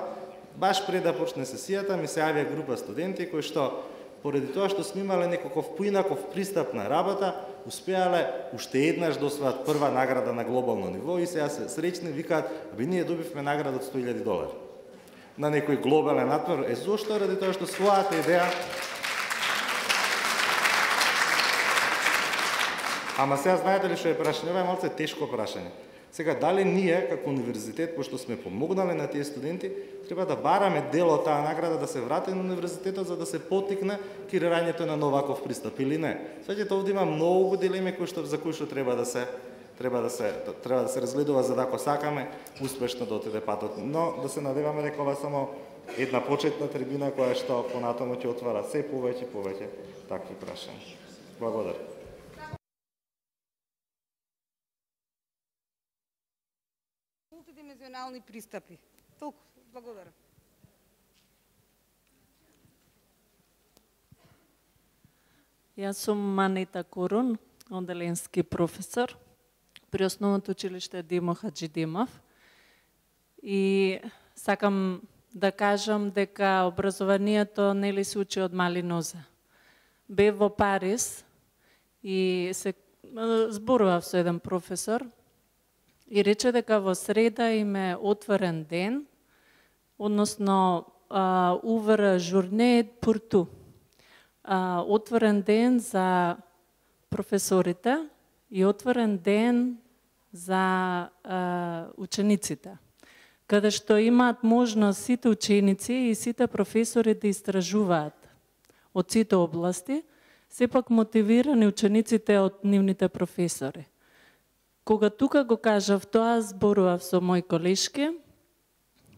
баш пред да почне сесијата ми се јавија група студенти кои што, поради тоа што сме имале некаков поинаков пристап на работа, успеале уште еднаш да освојат прва награда на глобално ниво и сега се среќни, викаат, ние добивме награда од $100,000 на некој глобален натпор. Зошто? Ради тоа што својата идеја. Ама сега знаете ли што е прашање? Ова е малце тешко прашање. Сега, дали ние, како универзитет, пошто сме помогнале на тие студенти, треба да бараме дел од таа награда да се врати на универзитетот за да се поттикне креирањето на новаков пристап или не? Сваќате, овде има многу дилеми за кои што треба да се разгледува за да ако сакаме успешно да отиде патот. Но да се надеваме дека ова само една почетна трибина која што понатаму ќе отвара се повеќе такви прашања. Благодарам. Мултидимензионални пристапи. Толку, благодарам. Јас сум Манита Курун, оделенски професор при Основното училиште Димо Хаджидимов и сакам да кажам дека образованието нели се учи од мали нозе. Бев во Париз и се зборував со еден професор и рече дека во среда им е отворен ден, односно ouvre journée pour tout. Отворен ден за професорите и отворен ден за учениците, каде што имаат можност сите ученици и сите професори да истражуваат од сите области, сепак мотивирани учениците од нивните професори. Кога тука го кажав тоа, зборував со мои колешки,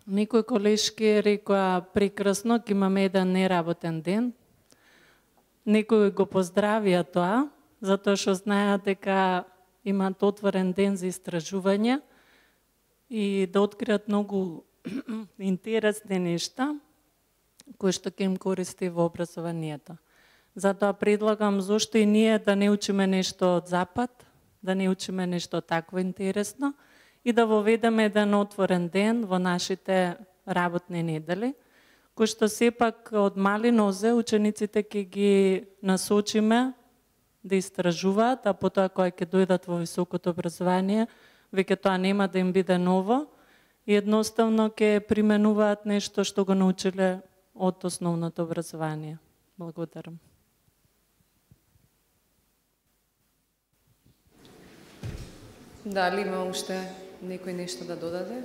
некои колешки рекоа прекрасно, ќе имаме еден неработен ден. Некои го поздравија тоа, затоа што знаеат дека имаат отворен ден за истражување и да откријат многу интересни нешта кои што ќе им користи во образованието. Затоа предлагам зошто и ние да не учиме нешто од Запад, да не учиме нешто такво интересно и да воведеме еден отворен ден во нашите работни недели, кој што сепак од мали нозе учениците ќе ги насочиме да истражуваат, а потоа кога ќе дојдат во високото образование, веќе тоа нема да им биде ново и едноставно ќе применуваат нешто што го научиле од основното образование. Благодарам. Дали има уште некој нешто да додаде?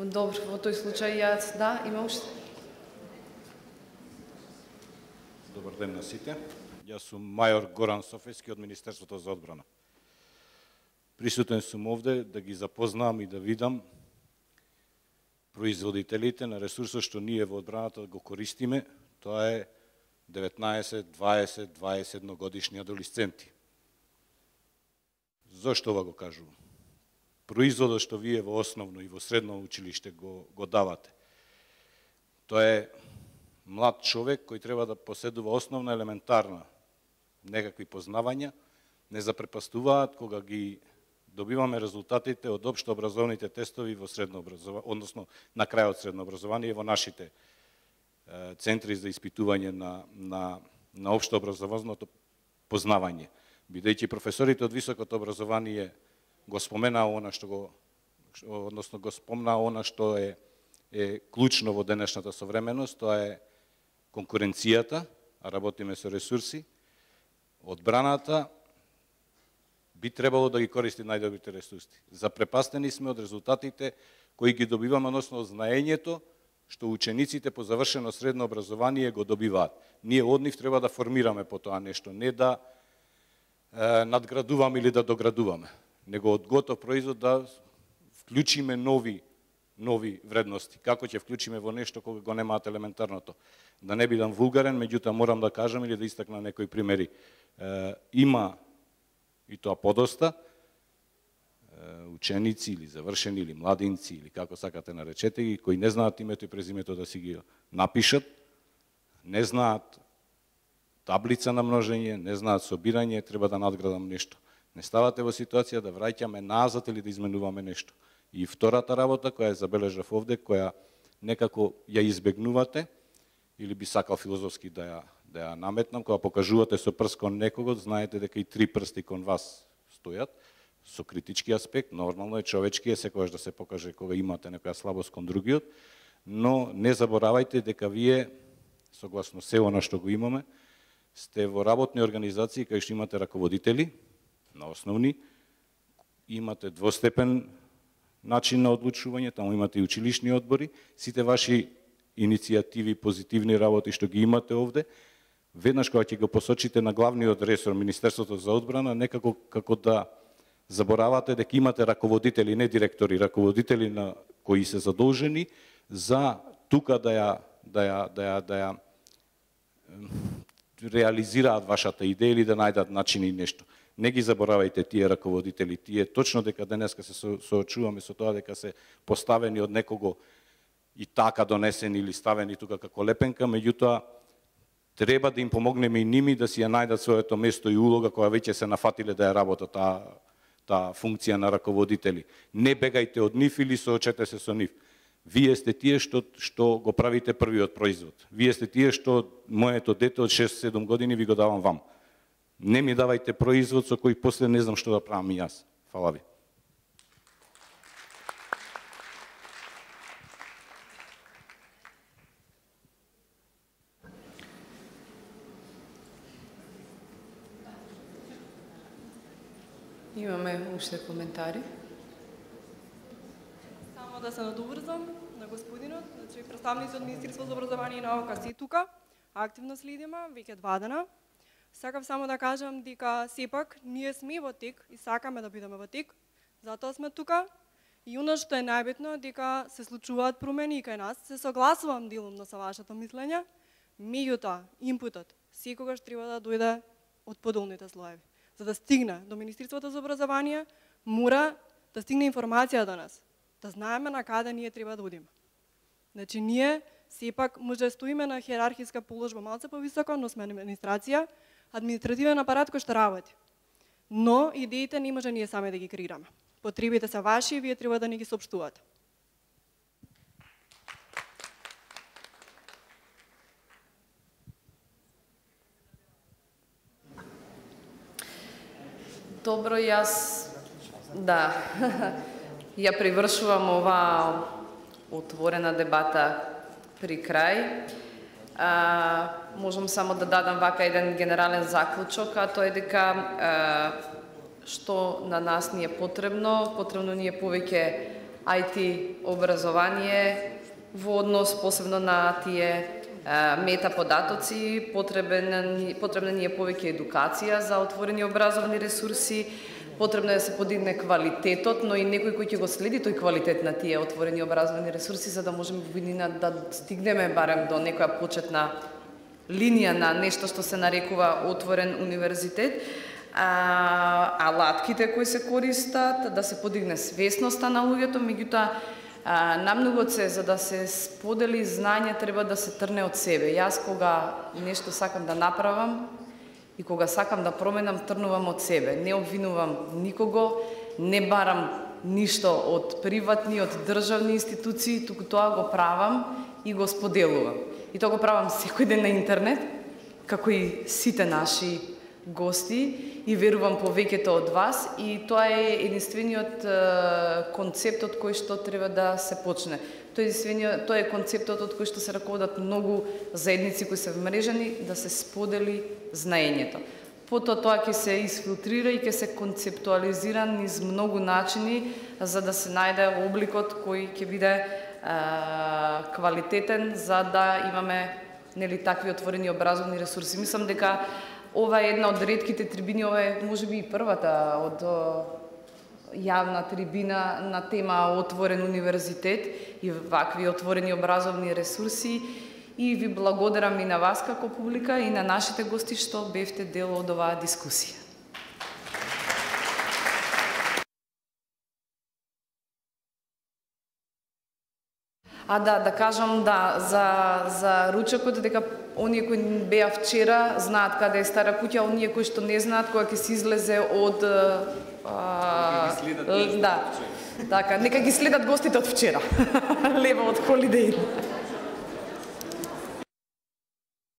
Добро, во тој случај јас, да, има уште. Добар ден на сите. Јас сум мајор Горан Софејски од Министерството за одбрана. Присутен сум овде да ги запознам и да видам производителите на ресурсот што ние во одбраната го користиме. Тоа е 19, 20, 21 годишни адолесценти. Зошто ова го кажувам? Производот што вие во основно и во средно училиште го давате, тоа е млад човек кој треба да поседува основна елементарна некакви познавања, не запрепастуваат кога ги добиваме резултатите од општообразовните тестови во средно образование, односно на крајот средно образование во нашите центри за испитување на општообразовното познавање. Бидејќи професорите од високото образование го спомена она што го спомна она што е клучно во денешната современост, тоа е конкуренцијата, а работиме со ресурси, одбраната би требало да ги користи најдобрите ресурси. Запрепастени сме од резултатите кои ги добиваме, односно знаењето што учениците по завршено средно образование го добиваат. Ние од нив треба да формираме по тоа нешто, не да надградуваме или да доградуваме, него од готов производ да вклучиме нови вредности. Како ќе вклучиме во нешто кога го немаат елементарното? Да не бидам вулгарен, меѓутоа морам да кажам или да истакна некои примери. Има и тоа подоста ученици или завршени или младинци или како сакате наречете ги, кои не знаат името и презимето да си ги напишат, не знаат таблица на множење, не знаат собирање, треба да надградам нешто. Не ставате во ситуација да враќаме назад или да изменуваме нешто. И втората работа која забележав овде, која некако ја избегнувате или би сакал филозофски да ја наметнам, кога покажувате со прст кон некого, знаете дека и 3 прсти кон вас стојат, со критички аспект, нормално е, човечки е секогаш да се покаже кога имате некоја слабост кон другиот, но не заборавајте дека вие, согласно се она што го имаме, сте во работни организации кај што имате раководители на основни, имате двостепен начин на одлучување, таму имате и училишни одбори, сите ваши иницијативи, позитивни работи што ги имате овде, веднаш кога ќе го посочите на главниот ресор, Министерството за одбрана, некако како да заборавате дека имате раководители, не директори, раководители на кои се задолжени за тука да ја реализираат вашата идеја или да најдат начини нешто. Не ги заборавајте тие раководители, тие точно дека денеска се соочуваме со тоа дека се поставени од некого и така донесени или ставени тука како лепенка, меѓутоа треба да им помогнеме и ними да си ја најдат своето место и улога која веќе се нафатиле да ја работат таа функција на раководители. Не бегајте од нив или соочете се со нив. Вие сте тие што го правите првиот производ. Вие сте тие што моето дете од 6-7 години ви го давам вам. Не ми давајте производ со кој после не знам што да правам и јас. Фала ви. Имаме уште коментари. Само да се надоврзам на господинот, значи представници од Министерството за образование и наука си тука, активно следиме веќе 2 дена. Сакав само да кажам дека сепак ние сме во тек и сакаме да бидеме во тек, затоа сме тука. И оно што е најбитно дека се случуваат промени кај нас, се согласувам делумно со вашето мислење, меѓутоа импутот секогаш треба да дојде од подолните слоеви. За да стигне до Министерството за образование, мора да стигне информација до нас, да знаеме на каде ние треба да одиме. Значи ние сепак може да стоиме на хиерархиска положба малце повисоко, но сме администрација, административен апарат кој што работи. Но идеите не може ние сами да ги креираме. Потребите се ваши и вие треба да ни ги соопштувате. Добро, јас ја привршувам оваа отворена дебата при крај. Можам само да дадам вака еден генерален заклучок, а тоа е дека што на нас ни е потребно ни е повеќе IT образование во однос посебно на тие метаподатоци, потребна ни е повеќе едукација за отворени образовни ресурси, потребно е да се подигне квалитетот, но и некој кој ќе го следи тој квалитет на тие отворени образовни ресурси, за да можеме во виднина да стигнеме барем до некоја почетна линија на нешто што се нарекува отворен универзитет. Алатките кои се користат, да се подигне свесноста на луѓето, меѓутоа намногу се, за да се сподели знање, треба да се трне од себе. Јас кога нешто сакам да направам и кога сакам да променам, трнувам од себе. Не обвинувам никого, не барам ништо од приватни, од државни институции, туку тоа го правам и го споделувам. И тоа го правам секој ден на интернет, како и сите наши гости, и верувам повеќето од вас, и тоа е единствениот концепт од кој што треба да се почне. Тоа е концептот од кој што се раководат многу заедници кои се вмрежени, да се сподели знаењето. Потоа тоа ќе се изфилтрира и ќе се концептуализира низ многу начини за да се најде обликот кој ќе биде квалитетен за да имаме такви отворени образовни ресурси. Мислам дека ова е една од ретките трибини, ова е можеби и првата од јавна трибина на тема отворен универзитет и вакви отворени образовни ресурси. И ви благодарам и на вас како публика и на нашите гости што бевте дел од оваа дискусија. Да кажам за ручекот, дека оние кои беа вчера знаат каде е Стара куќа, оние кои што не знаат кога ќе се излезе од така, нека ги следат гостите од вчера. Лево од Holiday Inn.